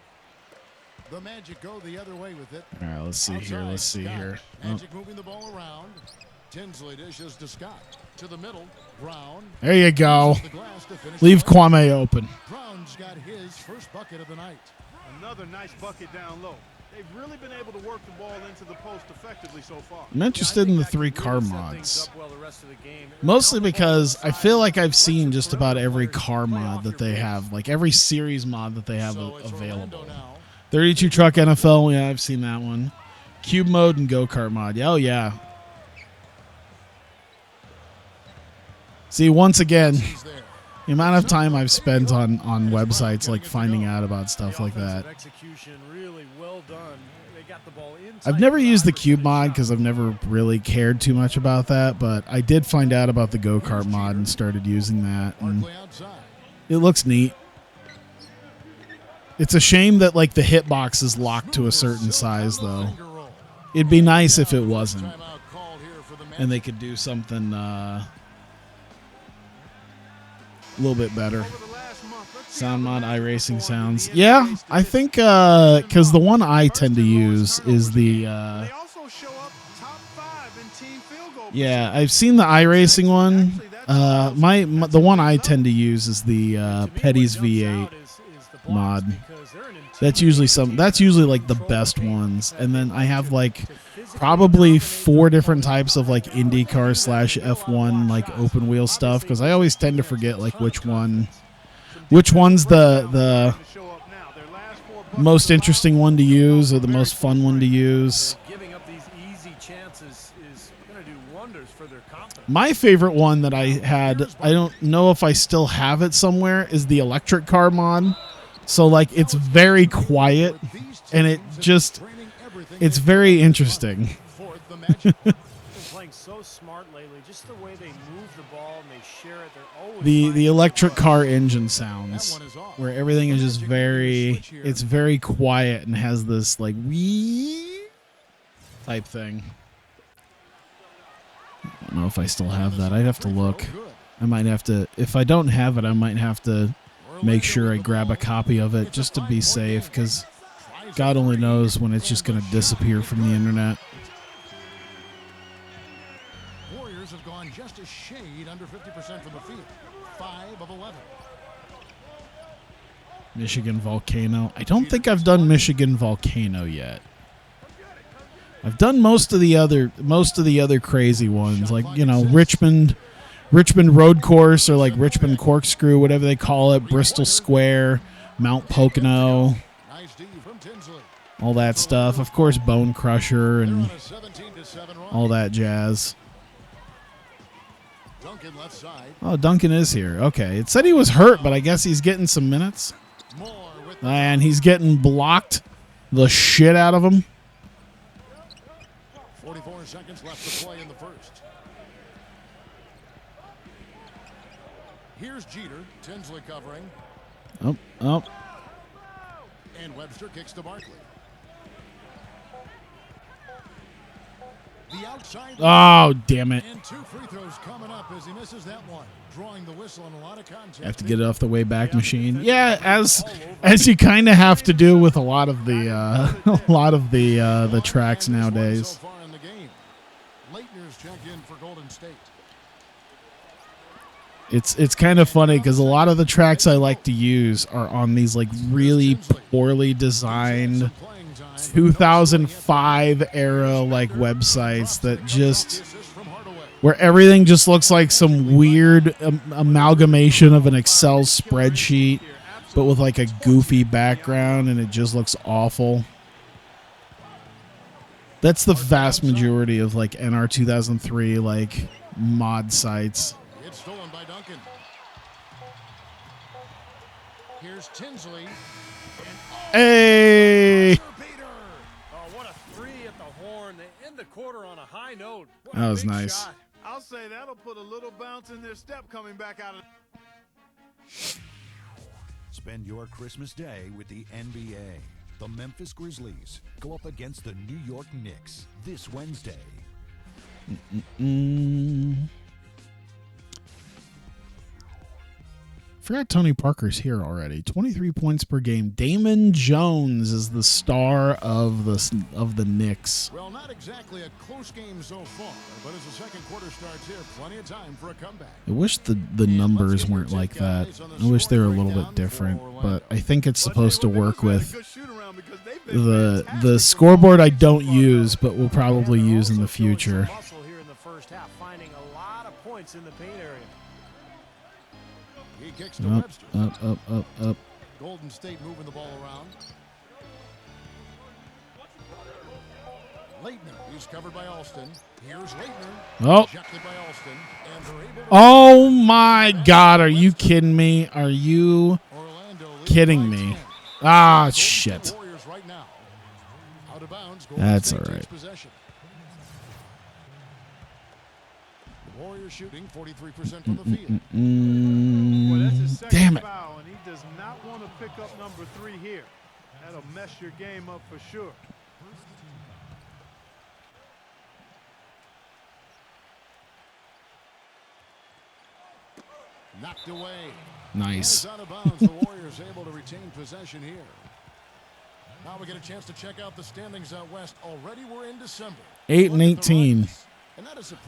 The Magic go the other way with it. all right, let's see here. Outside, Let's see Scott. here. Oh, Magic moving the ball around. Tinsley dishes to Scott. To the middle. Brown. there you go. The glass to finish Leave the line. Kwame open. Brown's got his first bucket of the night. another nice bucket down low. They've really been able to work the ball into the post effectively so far. I'm interested in the 3 car Really set things mods. up well the rest of the game. Mostly because I feel like I've seen just about every car mod that they have, like every series mod that they have So it's available. Orlando now. 32 truck NFL, yeah, I've seen that one. Cube mode and go kart mod, yeah, oh yeah. See, once again, He's there. the amount of time I've spent on websites like finding out about stuff like that. Execution really well done. They got the ball inside. I've never used the cube mod because I've never really cared too much about that, but I did find out about the go kart mod and started using that, and Barkley outside. it looks neat. It's a shame that like the hitbox is locked to a certain size though. Finger roll. It'd be nice if it wasn't. Timeout called here for the and they could do something a little bit better. Sound mod, iRacing sounds. Yeah, I think because the one I tend to use is the. Yeah, I've seen the iRacing one. The one I tend to use is the Petty's V8 mod. That's usually like the best ones, and then I have like probably 4 different types of like IndyCar / F1 like open wheel stuff, because I always tend to forget like which one's the most interesting one to use or the most fun one to use. Giving up these easy chances is going to do wonders for their confidence. My favorite one that I had, I don't know if I still have it somewhere, is the electric car mod. So like it's very quiet and it's very interesting. Playing so smart lately, just the way they move the ball and they share it. They're always The electric car engine sounds where everything is just it's very quiet and has this like wee type thing. I don't know if I still have that. I'd have to look. I might have to, if I don't have it, I might have to make sure I grab a copy of it just to be safe, because God only knows when it's just going to disappear from the internet. Warriors have gone just a shade under 50% from the field. 5 of 11. Michigan Volcano. I don't think I've done Michigan Volcano yet. I've done most of the other crazy ones, like, you know, Richmond Road Course, or like Richmond Corkscrew, whatever they call it, Bristol Square, Mount Pocono, all that stuff. Of course, Bone Crusher and all that jazz. Oh, Duncan is here. Okay. It said he was hurt, but I guess he's getting some minutes. And he's getting blocked the shit out of him. 44 seconds left to play in the first. Here's Jeter. Tinsley covering. Oh. And Webster kicks to Barkley. The outside. Oh, damn it. And 2 free throws coming up as he misses that one. Drawing the whistle on a lot of contact. Have to get it off the way back machine. Yeah, as you kind of have to do with a lot of the the tracks nowadays. So far in the game. Leitner's checked in for Golden State. It's kind of funny because a lot of the tracks I like to use are on these like really poorly designed 2005 era like websites that just where everything just looks like some weird amalgamation of an Excel spreadsheet, but with like a goofy background, and it just looks awful. That's the vast majority of like NR 2003 like mod sites. It's stolen by Duncan. Here's Tinsley. Hey! Oh, what a 3 at the horn. They end the quarter on a high note. What That a was big nice. shot. I'll say that'll put a little bounce in their step coming back out of. Spend your Christmas day with the NBA. The Memphis Grizzlies go up against the New York Knicks this Wednesday. Forgot Tony Parker's here already. 23 points per game. Damon Jones is the star of the Knicks. Well, not exactly a close game so far, but as the second quarter starts here, plenty of time for a comeback. I wish the numbers weren't like that. I wish they were a little bit different, but I think it's supposed to work with the scoreboard I don't use, but will probably use in the future. Muscle here in the first half, finding a lot of points in the paint area. He kicks to Webster. Up. Golden State moving the ball around. Leitner, he's covered by Alston. Here's Leitner. Oh. Ejected by Alston. And they're able to Oh my God, are you kidding me? Are you Orlando leads kidding by me? 10. Ah, Golden State shit. Warriors right now. Out of bounds. Golden That's State all right. takes possession. The Warriors shooting 43% from the field. Well, that's his second Damn it. foul, and he does not want to pick up number 3 here. That'll mess your game up for sure. Knocked away. Nice. Out of bounds. The Warriors able to retain possession here. Now we get a chance to check out the standings out west. Already we're in December. 8-18.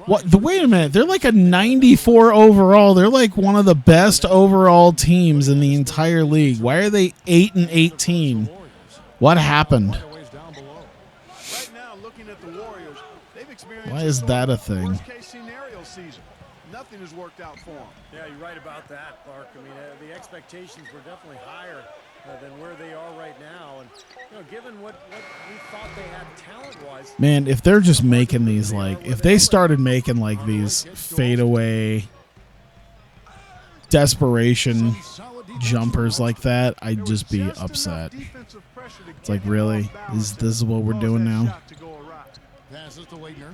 What? Wait a minute. They're like a 94 overall. They're like one of the best overall teams in the entire league. Why are they 8-18? What happened? Right now, looking at the Warriors, they've experienced Why is that a thing? Worst-case scenario season. Nothing has worked out for them. Yeah, you're right about that, Clark. I mean, the expectations were definitely higher than where they are right now. And, you know, given what we thought they had talent-wise. Man, if they're just making these, like, if they started making, like, these fadeaway desperation jumpers like that, I'd just be upset. It's like, really? This is what we're doing now?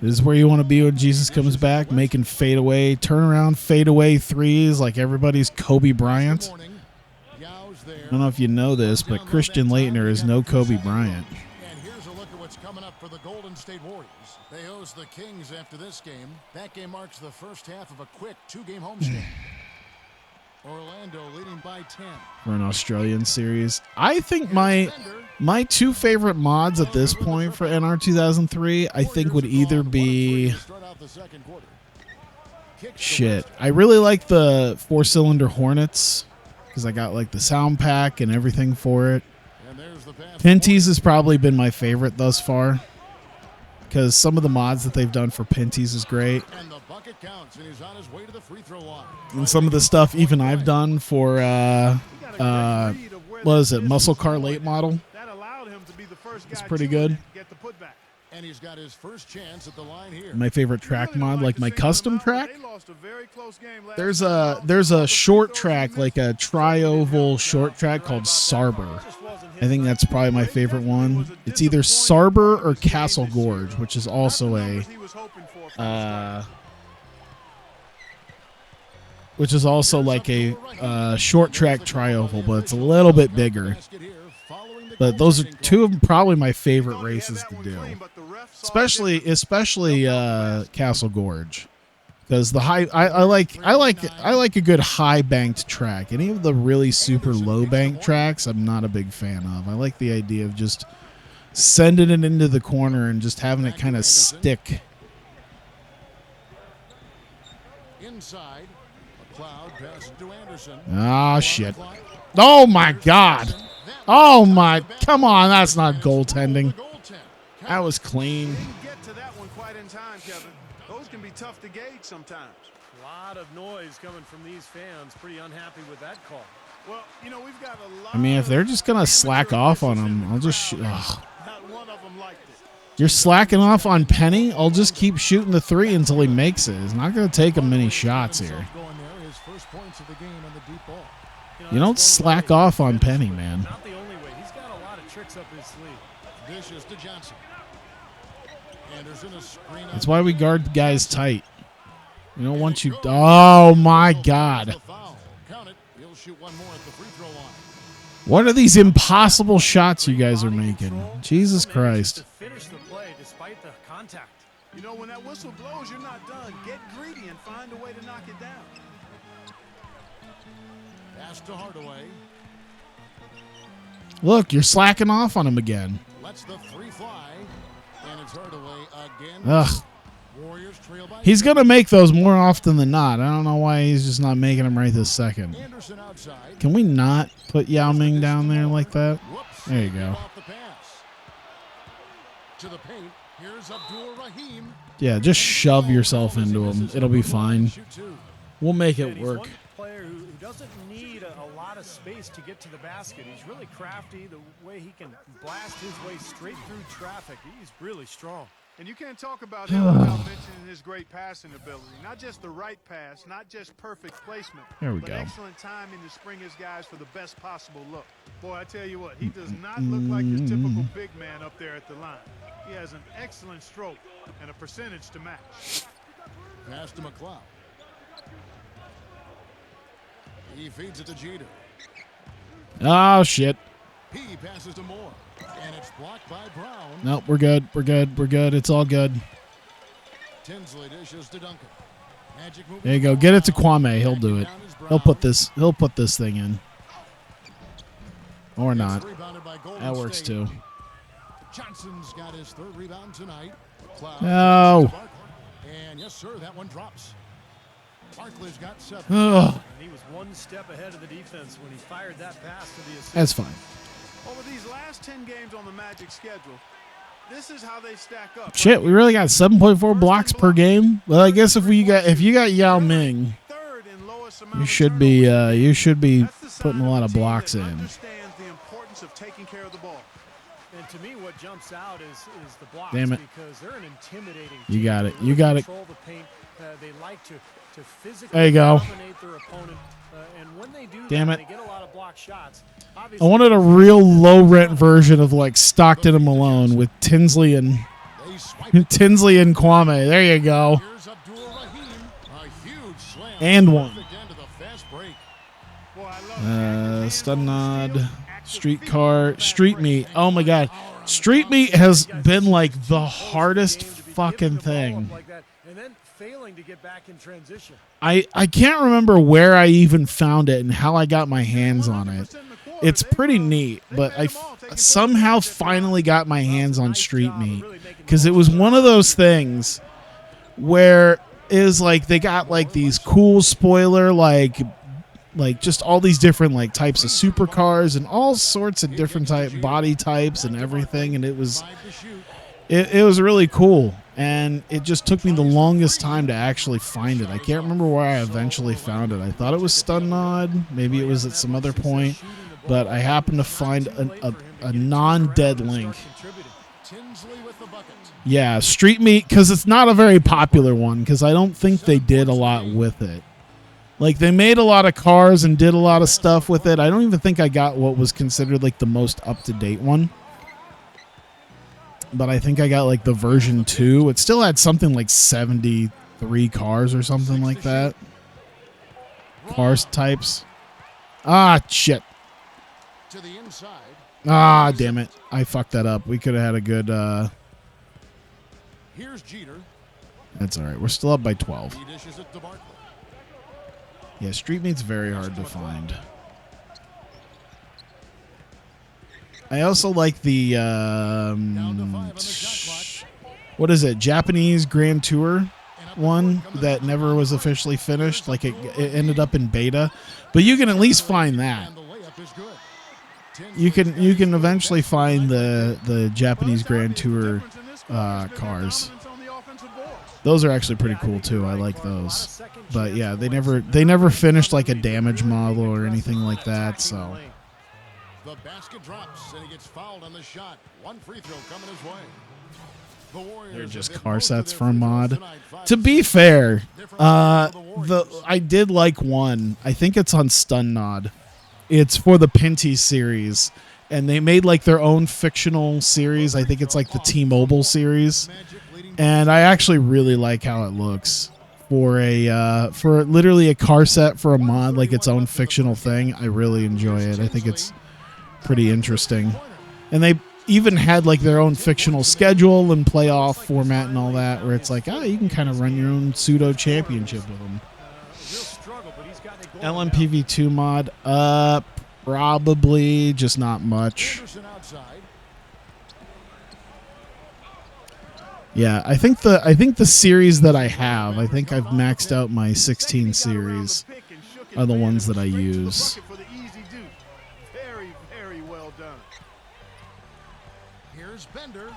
This is where you want to be when Jesus comes back, making fadeaway, turnaround, fadeaway threes like everybody's Kobe Bryant? I don't know if you know this, but Christian Laettner is no Kobe Bryant. And here's a look at what's coming up for the Golden State Warriors. They host the Kings after this game. That game marks the first half of a quick 2-game homestand. Orlando leading by 10. For an Australian series. I think my two favorite mods at this point for NR 2003, I think would either be... Shit. I really like the 4-cylinder Hornets, because I got like the sound pack and everything for it. Pinties has probably been my favorite thus far, because some of the mods that they've done for Pinties is great. And the bucket counts, and he's on his way to the free throw line. And some of the stuff even I've done for, what is it, Muscle Car Late Model. It's pretty good. And he's got his first chance at the line here. My favorite track mod, like my custom track. There's a short track, like a tri-oval short track called Sarber. I think that's probably my favorite one. It's either Sarber or Castle Gorge, which is also a like a short track tri-oval, but it's a little bit bigger. But those are two of probably my favorite races to do, especially Castle Gorge, because the high I like a good high banked track. Any of the really super low banked tracks, I'm not a big fan of. I like the idea of just sending it into the corner and just having it kind of stick. Inside, McLeod passes to Anderson. Ah, shit! Oh my God! Oh my! Come on, that's not goaltending. That was clean. Didn't get to that one quite in time, Kevin. Those can be tough to gauge sometimes. A lot of noise coming from these fans. Pretty unhappy with that call. Well, you know, we've got a lot. I mean, if they're just gonna slack off on him, I'll just. Not one of them liked it. You're slacking off on Penny? I'll just keep shooting the three until he makes it. He's not gonna take him many shots here. His first points of the game on the deep ball. You don't slack off on Penny, man. Not the only way. He's got a lot of tricks up his sleeve. Dishes to Johnson. Anderson is screen. That's why we guard guys tight. We don't want you. Oh my God! Count it. He'll shoot one more at the free throw line. What are these impossible shots you guys are making? Jesus Christ! To finish the play despite the contact. You know, when that whistle blows, you're not done. Get greedy and find a way to knock it down. Pass to Hardaway. Look, you're slacking off on him again. Lets the three fly, and it's Hardaway again. Ugh. Warriors trail by. He's gonna make those more often than not. I don't know why he's just not making them right this second. Anderson outside. Can we not put Yao Ming down there like that? Whoops. There you go. Off the pass. To the paint. Here's Abdul Rahim. Yeah, just shove yourself into him. It'll be fine. Shoot two. We'll make it He's work. one player who doesn't need a lot of space to get to the basket. He's really crafty. The way he can blast his way straight through traffic, he's really strong. And you can't talk about him without mentioning his great passing ability. Not just the right pass, not just perfect placement, There we but go. excellent timing to spring his guys for the best possible look. Boy, I tell you what, he does not look like your typical big man up there at the line. He has an excellent stroke and a percentage to match. Pass to McLeod. He feeds it to Jeter. Oh shit! He passes to Moore. And it's blocked by Brown. Nope, we're good. We're good. We're good. It's all good. Tinsley dishes to Duncan. There you go. Get it to Kwame. He'll do it. He'll put this thing in. Or not. That works too. Johnson's got his third rebound tonight. No. And yes, sir, that one drops. Barkley's got 7. Ugh. And he was one step ahead of the defense when he fired that pass to the assist. That's fine. Over these last 10 games on the Magic schedule, this is how they stack up. Shit, we really got 7.4 blocks per game. Well, I guess if you got Yao Ming, Third in lowest amount you of should be That's the sign putting a lot of a team blocks that in. understands the importance of taking care of the ball. And to me, what jumps out is the blocks. Damn it. Because they're an intimidating You team. got it. They You got it. control the paint. They like to physically There you go. dominate their opponent. And when they do Damn that, it. they get a lot of block shots. I Obviously, wanted a real low rent version of like Stockton and Malone with Tinsley and Kwame. There you go. Here's Abdul Rahim. A huge slam. And one. Again to the fast break. Boy, I love Stun nod, streetcar, street meet. Oh my god, street meet has been like the hardest fucking thing. like that, and then failing to get back in transition. I can't remember where I even found it and how I got my hands on it. It's pretty neat, but I somehow finally got my hands on street meet because it was one of those things where it was like they got like these cool spoiler like just all these different like types of supercars and all sorts of different body types and everything, and it was really cool, and it just took me the longest time to actually find it. I can't remember where I eventually found it. I thought it was Stun Nod, maybe it was at some other point, but I happened to find a non-dead link. Yeah, Street Meet, because it's not a very popular one, because I don't think they did a lot with it. Like, they made a lot of cars and did a lot of stuff with it. I don't even think I got what was considered, like, the most up-to-date one. But I think I got, like, the version 2. It still had something like 73 cars or something like that. Cars types. Ah, shit. To the inside. Ah, damn it. I fucked that up. We could have had a good... Here's Jeter. That's all right. We're still up by 12. He dishes it to Barkley. Yeah, Street Meet's very hard to find. I also like the what is it? Japanese Grand Tour one that never was officially finished. Like it ended up in beta, but you can at least find that. And the layup is good. You can eventually find the Japanese Grand Tour cars. Those are actually pretty cool too. I like those. But yeah, they never finished like a damage model or anything like that. So The basket drops and he gets fouled on the shot. One free throw coming his way. The Warriors they're just have hit car most of sets their for a free throws mod. tonight. 5 To be fair, I did like one. I think it's on Stun Nod. It's for the Pinty series, and they made like their own fictional series. I think it's like the T-Mobile series, and I actually really like how it looks for for literally a car set for a mod, like its own fictional thing. I really enjoy it. I think it's pretty interesting, and they even had like their own fictional schedule and playoff format and all that, where it's like, you can kind of run your own pseudo championship with them. LMPV2 mod, probably just not much. Yeah, I think the series that I have, I think I've maxed out my 16 series, are the ones that I use. Here's Bender.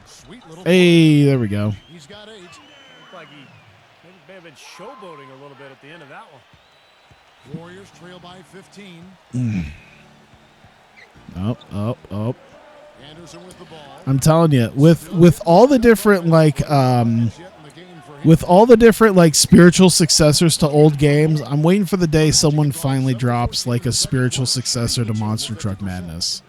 Sweet little Hey, there we go. He's got 8. Looked like he may have been showboating a little bit at the end of that one. Warriors trail by 15. Oh. Anderson with the ball. I'm telling you, with all the different like spiritual successors to old games, I'm waiting for the day someone finally drops like a spiritual successor to Monster Truck Madness.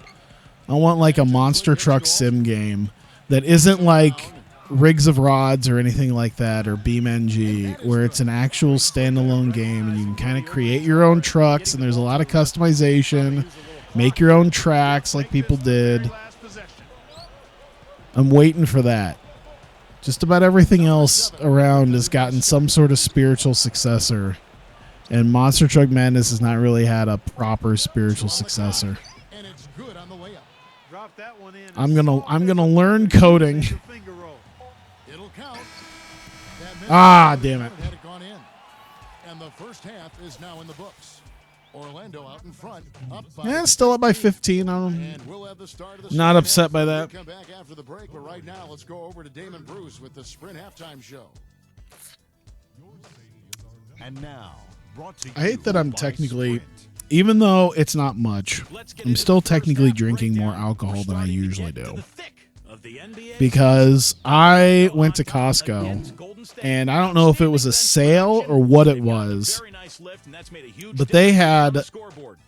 I want like a Monster Truck sim game that isn't like Rigs of Rods or anything like that, or BeamNG, where it's an actual standalone game and you can kind of create your own trucks and there's a lot of customization, make your own tracks like people did. I'm waiting for that. Just about everything else around has gotten some sort of spiritual successor, and Monster Truck Madness has not really had a proper spiritual successor. And it's good on the layup. Drop that one in. I'm gonna learn coding. It'll count. Damn it. Had it gone in. And the first half is now in the books. Orlando out in front, up by Yeah, still up by 15. And we'll have the start of the Not second upset half by when that. we come back after the break, but right now let's go over to Damon Bruce with the Sprint halftime show. And now, brought to you I hate that I'm by technically, Sprint. even though it's not much, Let's get I'm into still the first technically half drinking more breakdown. alcohol We're than I starting to usually get to do. the thick of the NBA Because I went to Costco, and I don't know if it was a sale or what it was, but they had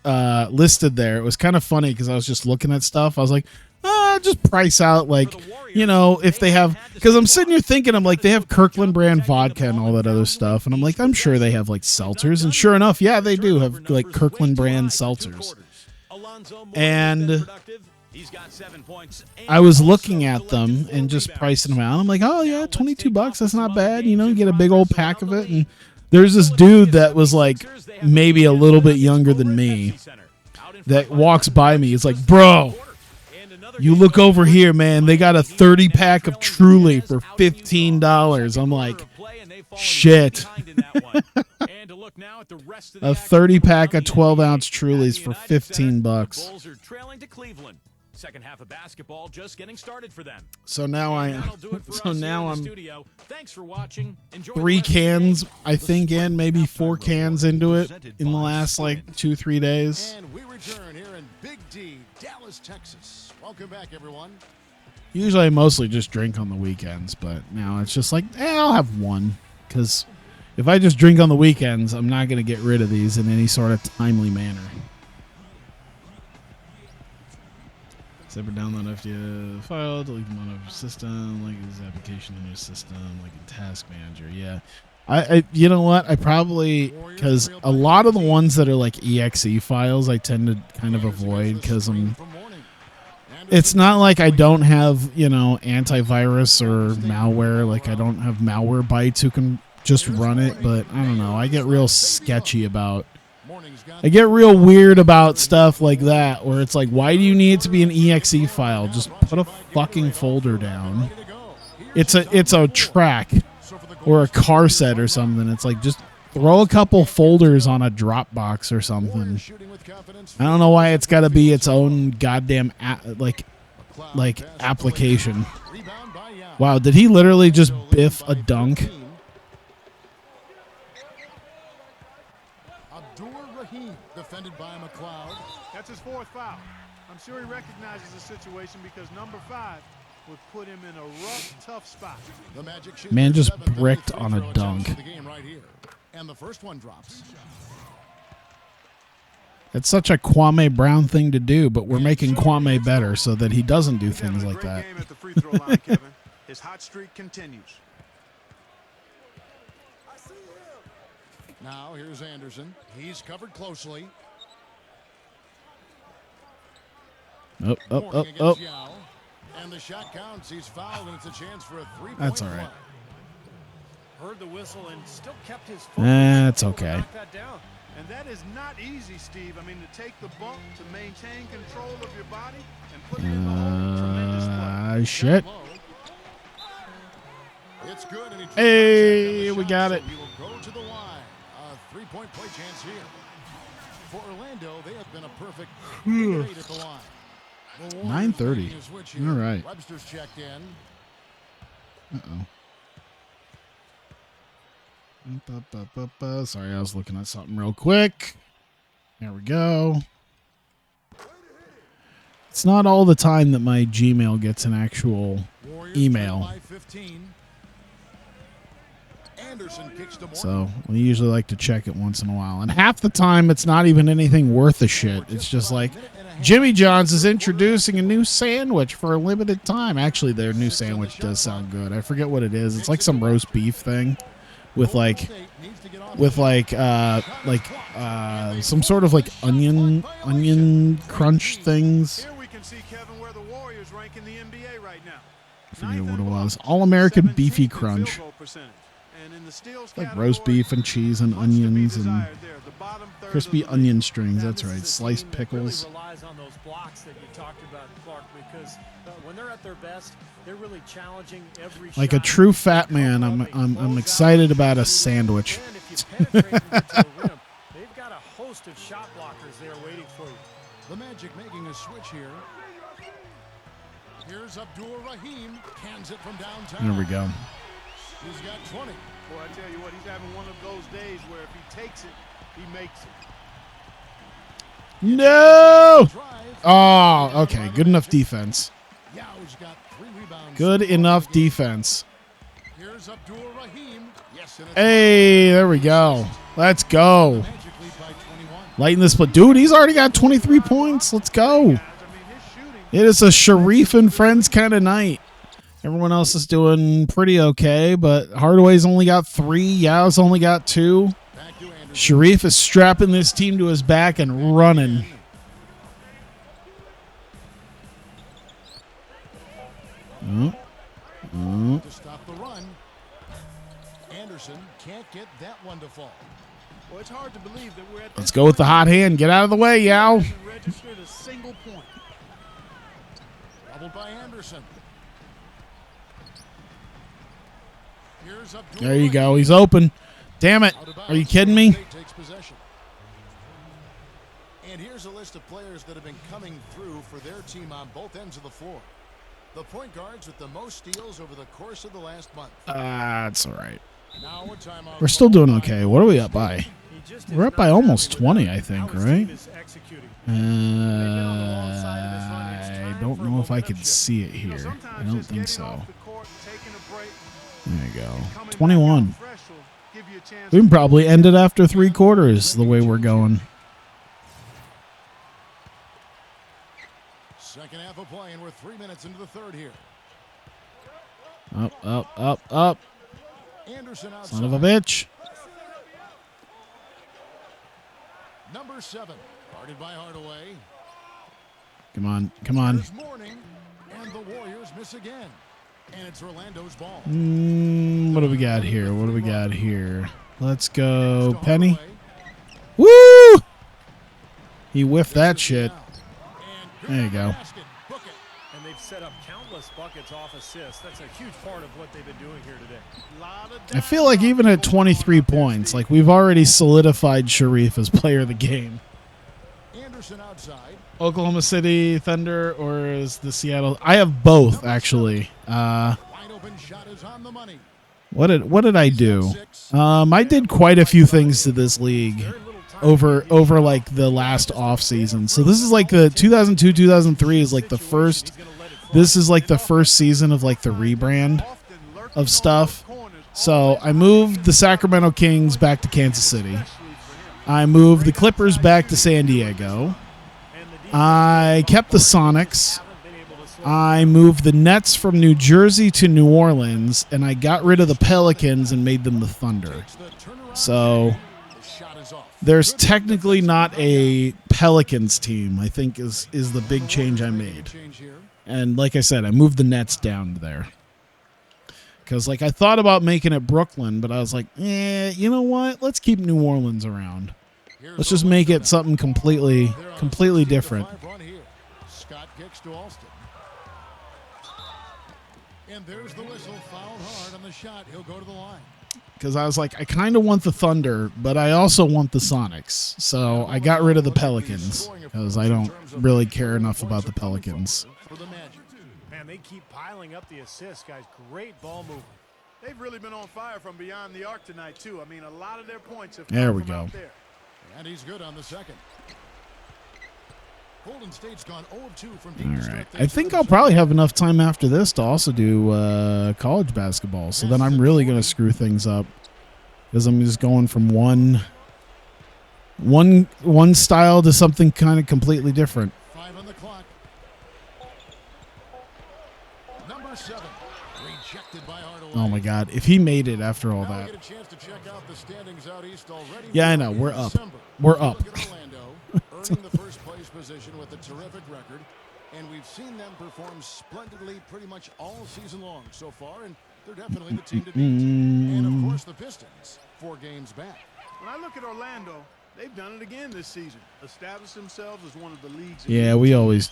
listed there. It was kind of funny because I was just looking at stuff. I was like, just price out, like, you know, if they have, because I'm sitting here thinking, I'm like, they have Kirkland brand vodka and all that other stuff, and I'm like, I'm sure they have like seltzers, and sure enough, yeah, they do have like Kirkland brand seltzers. And I was looking at them and just pricing them out. I'm like, oh yeah, $22, that's not bad. You know, you get a big old pack of it. And there's this dude that was like maybe a little bit younger than me that walks by me. He's like, bro, you look over here, man. They got a 30 pack of Truly for $15. I'm like, shit. A 30 pack of 12-ounce Trulies for $15. Second half of basketball just getting started for them. So now I'm Thanks for watching. Enjoy 3 cans, I think, in maybe 4 cans into it in the last like 2-3 days. And we return here in Big D, Dallas, Texas. Welcome back, everyone. Usually I mostly just drink on the weekends, but now it's just like, I'll have one. Because if I just drink on the weekends, I'm not going to get rid of these in any sort of timely manner. Separate download FTF file, delete them on a system, like this application in your system, like a task manager. Yeah. I you know what? I probably, because a lot of the ones that are like exe files, I tend to kind of avoid because it's not like I don't have, you know, antivirus or malware. Like I don't have malware bytes who can just run it, but I don't know. I get real sketchy about, I get real weird about stuff like that where it's like, why do you need it to be an exe file? Just put a fucking folder down. It's a track or a car set or something. It's like, just throw a couple folders on a Dropbox or something. I don't know why it's got to be its own goddamn like application. Wow, did he literally just biff a dunk? Defended by McLeod. That's his 4th foul. I'm sure he recognizes the situation because number 5 would put him in a rough, tough spot. The Magic Man just bricked on a dunk. The game right here. And the first one drops. It's such a Kwame Brown thing to do, but we're making Kwame better so that he doesn't do things like that. Game at the free throw line, Kevin. His hot streak continues. Now here's Anderson. He's covered closely. Oh. Yao. And the shot counts. He's fouled, and it's a chance for a 3-point That's all right. Heard the whistle and still kept his focus. That's okay. Knock that down. And that is not easy, Steve. I mean, to take the bump, to maintain control of your body, and put it in the hole. Tremendous play. Shit. It's good. And Hey, we got it. He will go to the line. A 3-point play chance here. For Orlando, they have been a perfect 8 at the line. 9:30. All right. Webster's checked in. Sorry, I was looking at something real quick. There we go. It's not all the time that my Gmail gets an actual email. So we usually like to check it once in a while. And half the time, it's not even anything worth a shit. It's just like, Jimmy John's is introducing a new sandwich for a limited time. Actually, their new sandwich does sound good. I forget what it is. It's like some roast beef thing with some sort of like onion crunch things. Here we can see, Kevin, where the Warriors rank in the NBA right now. forget what it was. All-American Beefy Crunch. Like roast beef and cheese and onions and crispy onion strings. That's right. Sliced pickles. Really relies on those blocks that you talked about, Clark, because when they're at their best, they're really challenging every Like shot. a true fat man, I'm excited about a sandwich. And if you penetrate and get to the rim, they've got a host of shot blockers there waiting for you. The Magic making a switch here. Here's Abdul Rahim. Cans it from downtown. There we go. He's got 20. Boy, I tell you what, he's having one of those days where if he takes it, he makes it. No! Oh, okay. Good enough defense. Yao's got 3 rebounds. Good enough defense. Here's Abdul Rahim. Yes, and it's Hey, there we go. Let's go. Magic lead by 21. Lighten this, but dude, he's already got 23 points. Let's go. It is a Shareef and friends kind of night. Everyone else is doing pretty okay, but Hardaway's only got 3. Yao's only got 2. Back to Anderson. Shareef is strapping this team to his back and running. To stop the run. Anderson can't get that one to fall. Well, it's hard to believe that we're at Let's go with the hot hand. Get out of the way, Yao. registered a single point. Doubled by Anderson. Here's Abdul There you go. Rahim. He's open. Damn it. Out of Are you bounds. kidding me? State takes possession. And here's a list of players that have been coming through for their team on both ends of the floor. The point guards with the most steals over the course of the last month. That's all right. Now a timeout We're still call doing by okay. What are we up by? He just is We're up by not almost happy with 20, how I think, his right? team is executing. I don't know if I could see it here. I don't think so. There you go. 21. We can probably end it after 3 quarters the way we're going. Second half of play, and we're 3 minutes into the third here. Up, up, up, up. Anderson outside. Son of a bitch. Number 7, guarded by Hardaway. Come on. Come on. There's Morning, and the Warriors miss again. And it's Orlando's ball. What do we got here? What do we got here? Let's go, To Penny. Hardaway. Woo! He whiffed that shit. And There you go. basket. Book it. And they've set up countless buckets off assists. That's a huge part of what they've been doing here today. I feel like even at 23 points, like we've already solidified Shareef as player of the game. Anderson outside. Oklahoma City Thunder or is the Seattle? I have both actually. Wide open shot is on the money. What did I do? I did quite a few things to this league over like the last off season. So this is like the 2002-2003 is like the first. This is like the first season of like the rebrand of stuff. So I moved the Sacramento Kings back to Kansas City. I moved the Clippers back to San Diego. I kept the Sonics. I moved the Nets from New Jersey to New Orleans, and I got rid of the Pelicans and made them the Thunder. So The shot is off. there's technically not a Pelicans team, I think is the big change I made. Change here. And like I said, I moved the Nets down there. Because like I thought about making it Brooklyn, but I was like, you know what? Let's keep New Orleans around. Let's just make it something completely different. Run here. Scott kicks to Alston. And there's the whistle. Fouled hard on the shot. He'll go to the line. Because I was like, I kind of want the Thunder, but I also want the Sonics. So I got rid of the Pelicans because I don't really care enough about the Pelicans. For the Magic. Man, they keep piling up the assists, guys. Great ball movement. They've really been on fire from beyond the arc tonight, too. I mean, a lot of their points have There come we from go. out there. And he's good on the second. Golden State's gone 0-2 from All deep to right. start I things think out I'll of probably have enough time after this to also do college basketball. So then I'm really going to screw things up because I'm just going from one style to something kind of completely different. 5 on the clock. Number 7. Rejected by Hardaway. Oh my God. If he made it after all Now we that. get a chance to check out the standings out east already. Yeah, I know. We're up. December. We're up. Look at Orlando, earning the first place position with a terrific record. And we've seen them perform splendidly pretty much all season long so far, and they're definitely the team to beat. And, of course, the Pistons, 4 games back. When I look at Orlando, they've done it again this season. Established themselves as one of the league's. Yeah, we always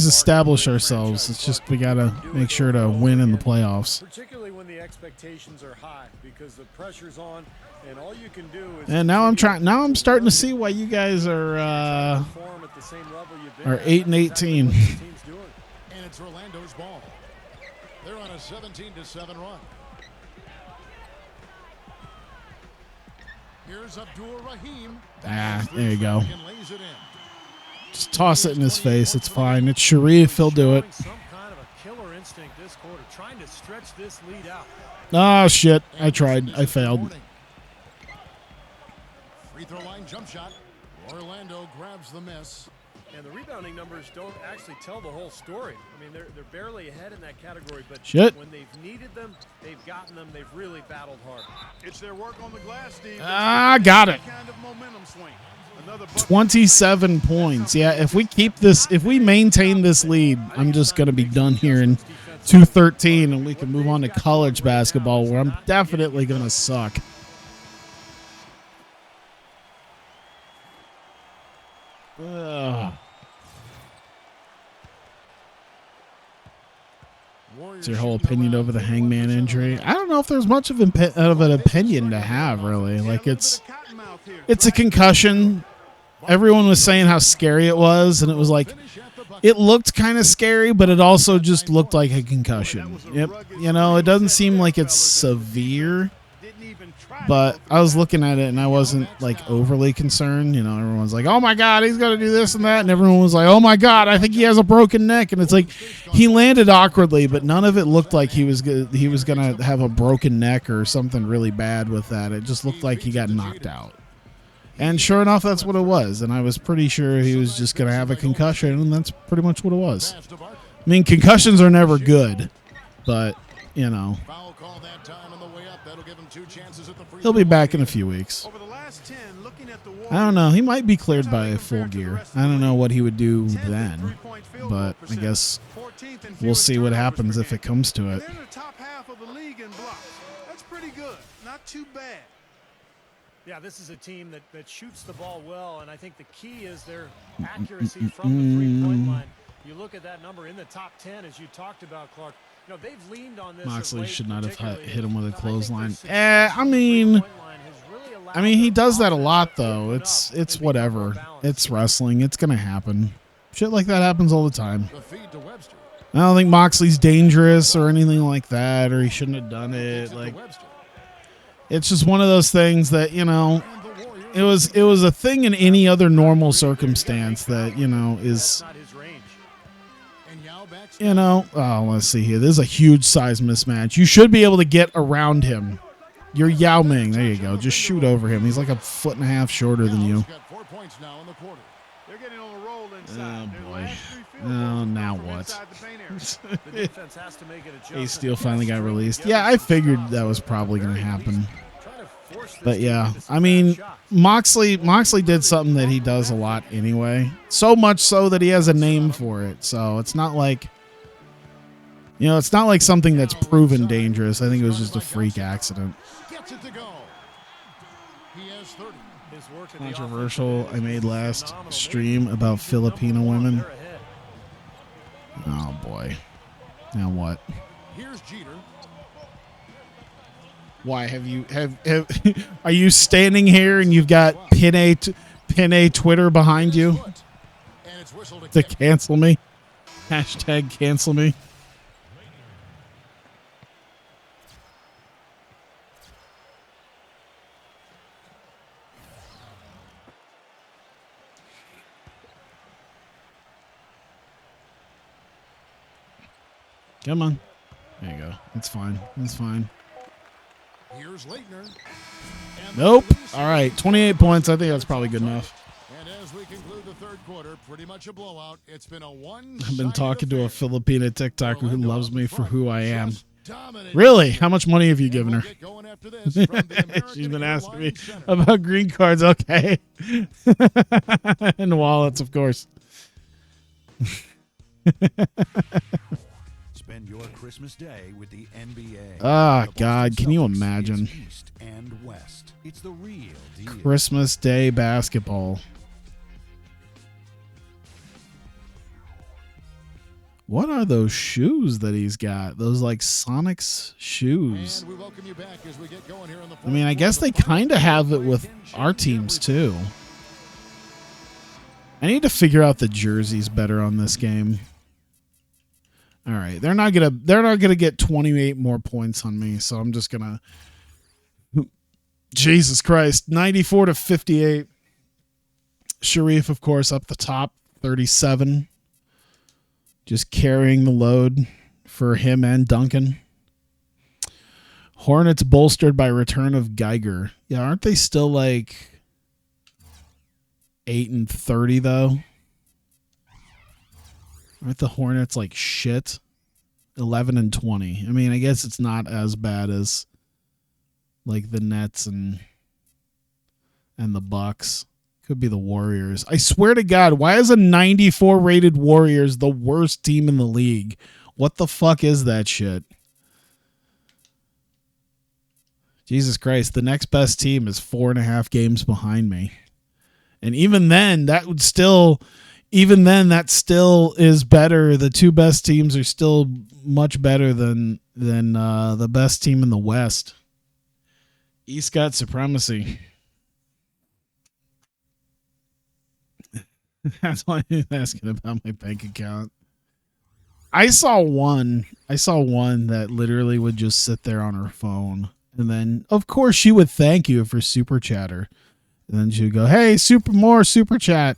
establish ourselves. It's just we gotta make sure to win in the playoffs. Particularly when the expectations are high, because the pressure's on, and all you can do is. And now I'm starting to see why you guys are 8-18. And it's Orlando's ball. They're on a 17-7 run. Here's Abdul-Rahim. There you go. Just toss it in his face. It's fine. It's Shareef. He'll do it. Some kind of a killer instinct this quarter, trying to stretch this lead out. Oh, shit. I tried. I failed. Free throw line jump shot. Orlando grabs the miss. And the rebounding numbers don't actually tell the whole story. I mean, they're barely ahead in that category, but when they've needed them, they've gotten them. They've really battled hard. It's their work on the glass, Steve. Got it. Kind of momentum swing. 27 points. Yeah, if we maintain this lead, I'm just going to be done here in 2:13, and we can move on to college basketball, where I'm definitely going to suck. What's your whole opinion over the Hangman injury? I don't know if there's much of an opinion to have, really. Like, it's a concussion. Everyone was saying how scary it was, and it was like, it looked kind of scary, but it also just looked like a concussion. Yep. You know, it doesn't seem like it's severe, but I was looking at it, and I wasn't, like, overly concerned. You know, everyone's like, oh, my God, he's going to do this and that, and everyone was like, oh, my God, I think he has a broken neck, and it's like, he landed awkwardly, but none of it looked like he was going to have a broken neck or something really bad with that. It just looked like he got knocked out. And sure enough, that's what it was. And I was pretty sure he was just going to have a concussion, and that's pretty much what it was. I mean, concussions are never good, but, you know, he'll be back in a few weeks. I don't know. He might be cleared by full gear. I don't know what he would do then, but I guess we'll see what happens if it comes to it. They're in the top half of the league in blocks. That's pretty good. Not too bad. Yeah, this is a team that shoots the ball well, and I think the key is their accuracy from the three-point line. You look at that number in the top 10, as you talked about, Clark. You know, they've leaned on this. Moxley should not have hit him with a clothesline. I mean, he does that a lot, though. It's whatever. It's wrestling. It's going to happen. Shit like that happens all the time. I don't think Moxley's dangerous or anything like that, or he shouldn't have done it. Like, it's just one of those things that, you know, it was a thing in any other normal circumstance that, you know, is, you know, oh, let's see here. This is a huge size mismatch. You should be able to get around him. You're Yao Ming. There you go. Just shoot over him. He's like a foot and a half shorter than you. Oh, boy. Oh, now what? Ace Steel finally got released. Yeah, I figured that was probably going to happen. But, yeah, I mean, Moxley did something that he does a lot anyway. So much so that he has a name for it. So it's not like, you know, it's not like something that's proven dangerous. I think it was just a freak accident. Controversial I made last stream about Filipino women. Oh boy. Now what? Here's Jeter. Why are you standing here and you've got Pin-A Twitter behind you to cancel me? Hashtag cancel me. Come on. There you go. It's fine. It's fine. Here's Leitner. Nope. All right. 28 points. I think that's probably good enough. And as we conclude the third quarter, pretty much a blowout. It's been a I've been talking to a Filipina TikToker who loves me for who I am. Really? How much money have you given her? She's been asking me about green cards. Okay. And wallets, of course. Spend your Christmas day with the NBA. Ah, The God, Boston can you Celtics, imagine? it's East and West. It's the real deal. Christmas Day basketball. What are those shoes that he's got? Those like Sonics shoes. And we welcome you back as we get going here in the I mean, I guess they kind of have it with our teams too. I need to figure out the jerseys better on this game. All right, they're not gonna get 28 more points on me, so I'm just gonna. Jesus Christ, 94-58. Shareef, of course, up the top, 37. Just carrying the load for him and Duncan. Hornets bolstered by return of Geiger. Yeah, aren't they still like 8-30 though? Aren't the Hornets like shit? 11-20. I mean, I guess it's not as bad as like the Nets and the Bucks. Could be the Warriors. I swear to God, why is a 94 rated Warriors the worst team in the league? What the fuck is that shit? Jesus Christ, the next best team is 4.5 games behind me. And even then, that still is better. The two best teams are still much better than the best team in the West. East got supremacy. That's why he's asking about my bank account. I saw one that literally would just sit there on her phone. And then, of course, she would thank you for super chatter. And then she would go, hey, more super chat.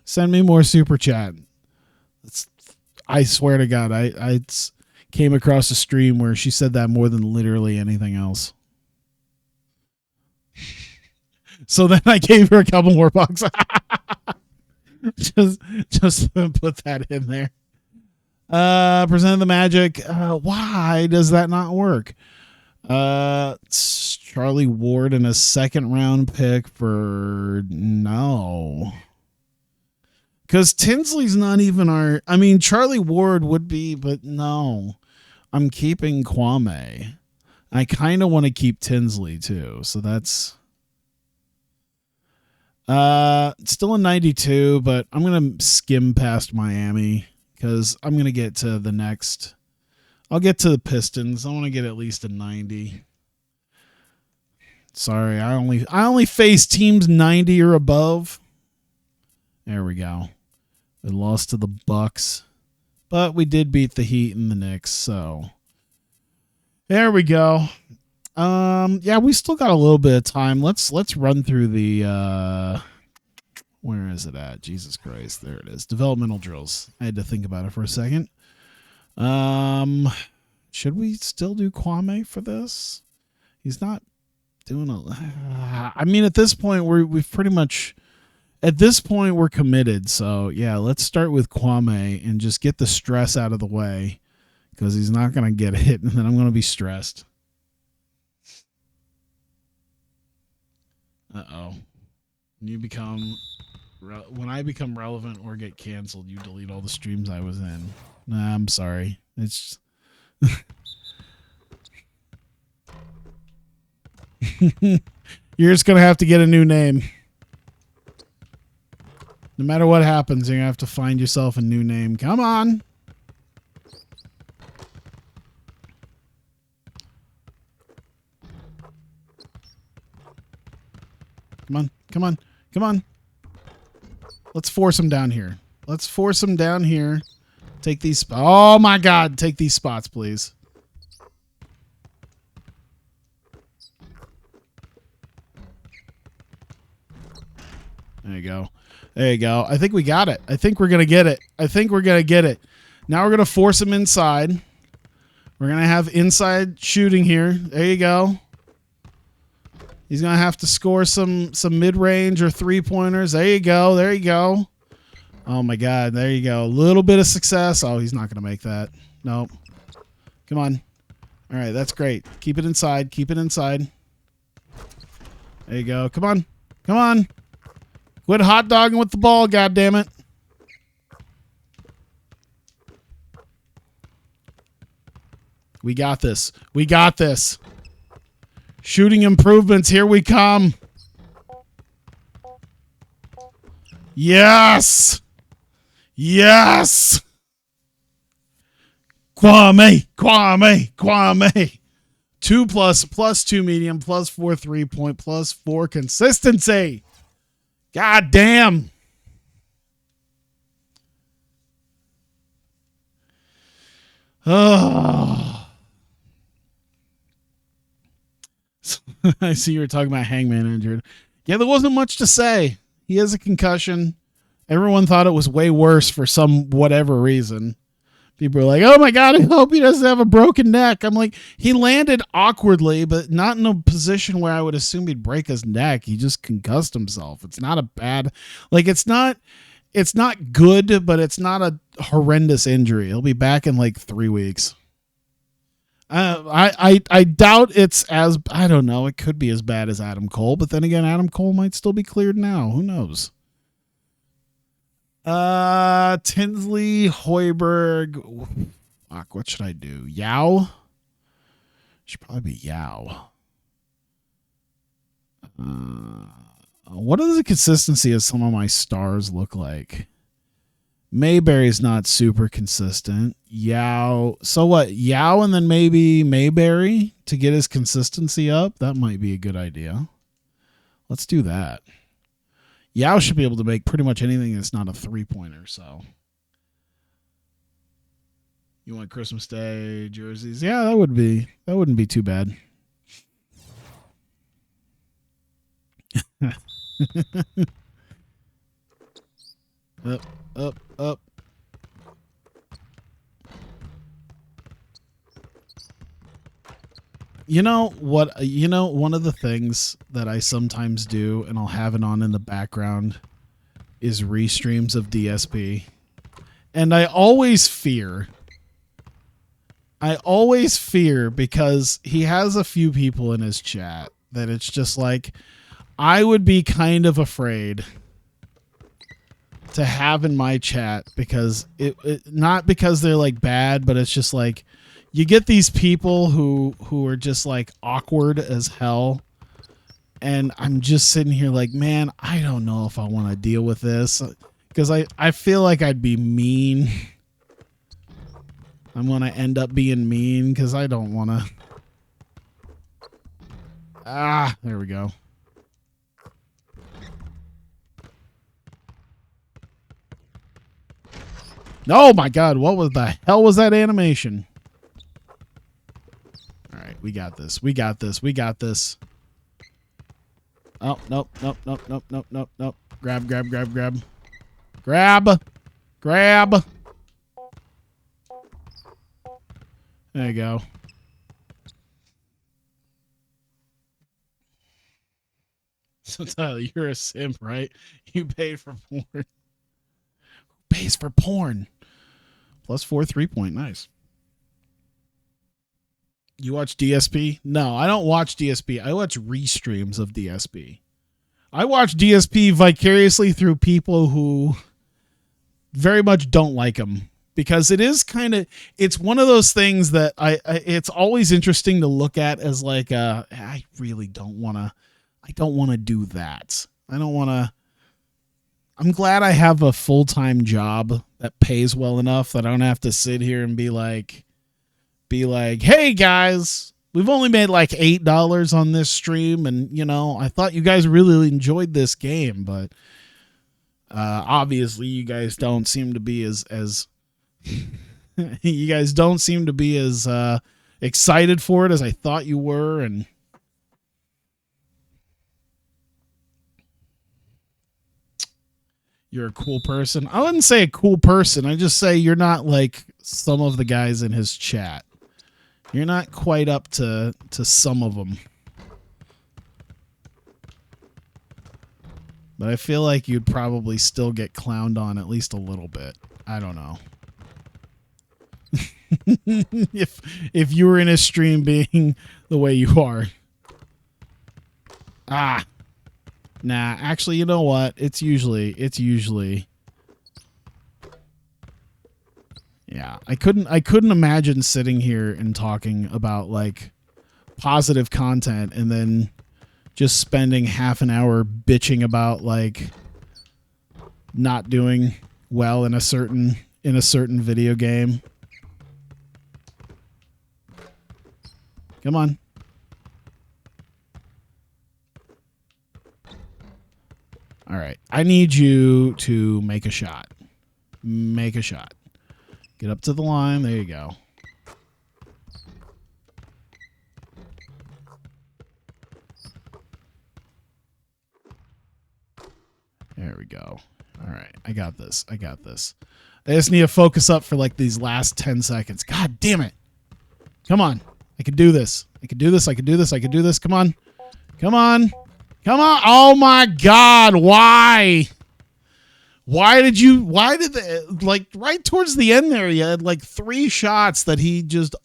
Send me more super chat. I swear to God, I came across a stream where she said that more than literally anything else. So then I gave her a couple more bucks. just put that in there. Presented the Magic. Why does that not work? Charlie Ward and a second round pick for no. Because Tinsley's not even our. I mean, Charlie Ward would be, but no. I'm keeping Kwame. I kind of want to keep Tinsley too. So that's. Still a 92, but I'm going to skim past Miami because I'm going to get to the next. I'll get to the Pistons. I want to get at least a 90. Sorry, I only face teams 90 or above. There we go. We lost to the Bucks, but we did beat the Heat and the Knicks, so there we go. Yeah, we still got a little bit of time. Let's run through the where is it at? Jesus Christ, there it is. Developmental drills. I had to think about it for a second. Should we still do Kwame for this? He's not doing I mean, at this point we've pretty much we're committed. So yeah, let's start with Kwame and just get the stress out of the way because he's not going to get hit and then I'm going to be stressed. Uh-oh. When I become relevant or get canceled, you delete all the streams I was in. Nah, I'm sorry. It's you're just going to have to get a new name. No matter what happens, you're going to have to find yourself a new name. Come on. Come on. Let's force him down here. Take these. Oh my God. Take these spots, please. There you go. I think we got it. I think we're going to get it. Now we're going to force him inside. We're going to have inside shooting here. There you go. He's going to have to score some mid-range or 3-pointers. There you go. Oh, my God. There you go. A little bit of success. Oh, he's not going to make that. Nope. Come on. All right, that's great. Keep it inside. There you go. Come on. Quit hot dogging with the ball, goddammit. We got this. We got this. Shooting improvements. Here we come. Yes. Yes. Kwame. 2 plus 2 medium, plus 4 3-point, plus 4 consistency. God damn. Oh. I see you were talking about Hangman injured. Yeah, there wasn't much to say. He has a concussion. Everyone thought it was way worse for some whatever reason. People are like, oh my God, I hope he doesn't have a broken neck. I'm like, he landed awkwardly, but not in a position where I would assume he'd break his neck. He just concussed himself. It's not a bad, like, it's not good, but it's not a horrendous injury. He'll be back in like 3 weeks. I doubt it's as, I don't know, it could be as bad as Adam Cole, but then again, Adam Cole might still be cleared now. Who knows? Tinsley, Hoiberg. Fuck, what should I do? Yao? Should probably be Yao. What does the consistency of some of my stars look like? Mayberry's not super consistent. Yao. So what? Yao and then maybe Mayberry to get his consistency up? That might be a good idea. Let's do that. Yao should be able to make pretty much anything that's not a 3-pointer, so. You want Christmas Day jerseys? Yeah, that wouldn't be too bad. Up. You know what? One of the things that I sometimes do, and I'll have it on in the background, is restreams of DSP. And I always fear because he has a few people in his chat that it's just like, I would be kind of afraid to have in my chat because it not because they're like bad, but it's just like you get these people who are just like awkward as hell, and I'm just sitting here like, man, I don't know if I want to deal with this because I feel like I'd be mean. I'm gonna end up being mean because I don't want to. There we go. Oh my God, what was the hell was that animation? All right, we got this. Oh, nope. Grab. There you go. So Tyler, you're a simp, right? You paid for porn. Who pays for porn? Plus 4 3-point. Nice. You watch DSP? No, I don't watch DSP. I watch restreams of DSP. I watch DSP vicariously through people who very much don't like him because it is it's one of those things that it's always interesting to look at as like, I really don't want to do that. I'm glad I have a full-time job that pays well enough that I don't have to sit here and be like, hey guys, we've only made like $8 on this stream, and I thought you guys really enjoyed this game, but obviously you guys don't seem to be as you guys don't seem to be as excited for it as I thought you were, and you're a cool person. I wouldn't say a cool person. I just say you're not like some of the guys in his chat. You're not quite up to some of them. But I feel like you'd probably still get clowned on at least a little bit. I don't know. if you were in a stream being the way you are. Nah, actually, you know what? It's usually Yeah, I couldn't imagine sitting here and talking about like positive content and then just spending half an hour bitching about like not doing well in a certain video game. Come on. All right. I need you to make a shot. Make a shot. Get up to the line. There you go. There we go. All right. I got this. I got this. I just need to focus up for like these last 10 seconds. God damn it. Come on. I can do this. I can do this. I can do this. I can do this. Come on. Come on. Come on. Oh my God. Why? Why did the, like right towards the end there, you had like 3 shots that he just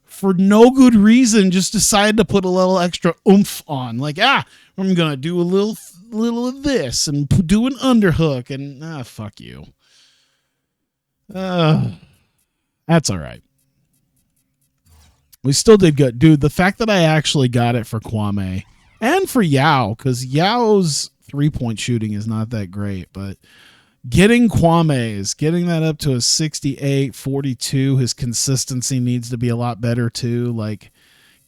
for no good reason just decided to put a little extra oomph on. Like, I'm going to do a little of this and do an underhook and fuck you. That's all right. We still did good. Dude, the fact that I actually got it for Kwame and for Yao, because Yao's 3-point shooting is not that great, but getting Kwame's, getting that up to a 68, 42, his consistency needs to be a lot better too. Like,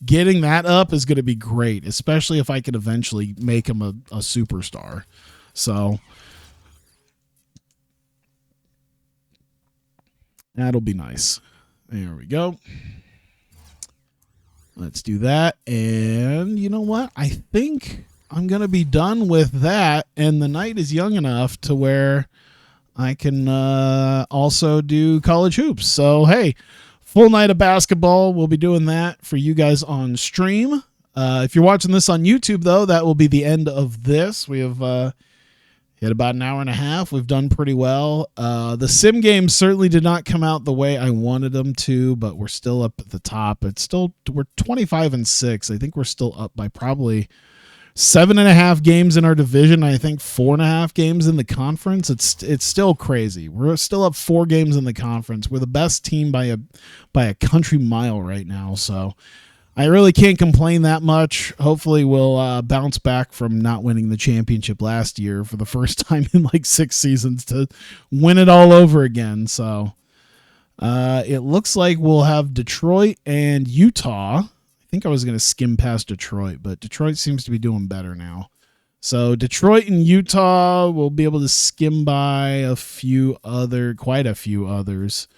getting that up is going to be great, especially if I could eventually make him a superstar. So that'll be nice. There we go. Let's do that. And you know what? I think I'm going to be done with that. And the night is young enough to where I can also do college hoops. So, hey, full night of basketball. We'll be doing that for you guys on stream. If you're watching this on YouTube, though, that will be the end of this. We have hit about an hour and a half. We've done pretty well. The sim games certainly did not come out the way I wanted them to, but we're still up at the top. We're 25-6. I think we're still up by probably 7.5 games in our division. I think 4.5 games in the conference. It's still crazy. We're still up 4 games in the conference. We're the best team by a country mile right now. So I really can't complain that much. Hopefully we'll bounce back from not winning the championship last year for the first time in like 6 seasons to win it all over again. So it looks like we'll have Detroit and Utah. I think I was going to skim past Detroit, but Detroit seems to be doing better now. So Detroit and Utah will be able to skim by quite a few others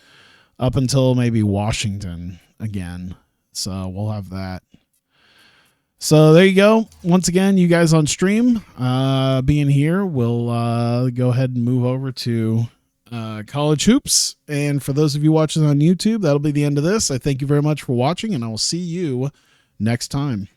up until maybe Washington again. So we'll have that. So there you go. Once again, you guys on stream being here, we'll go ahead and move over to college hoops. And for those of you watching on YouTube, that'll be the end of this. I thank you very much for watching, and I will see you next time.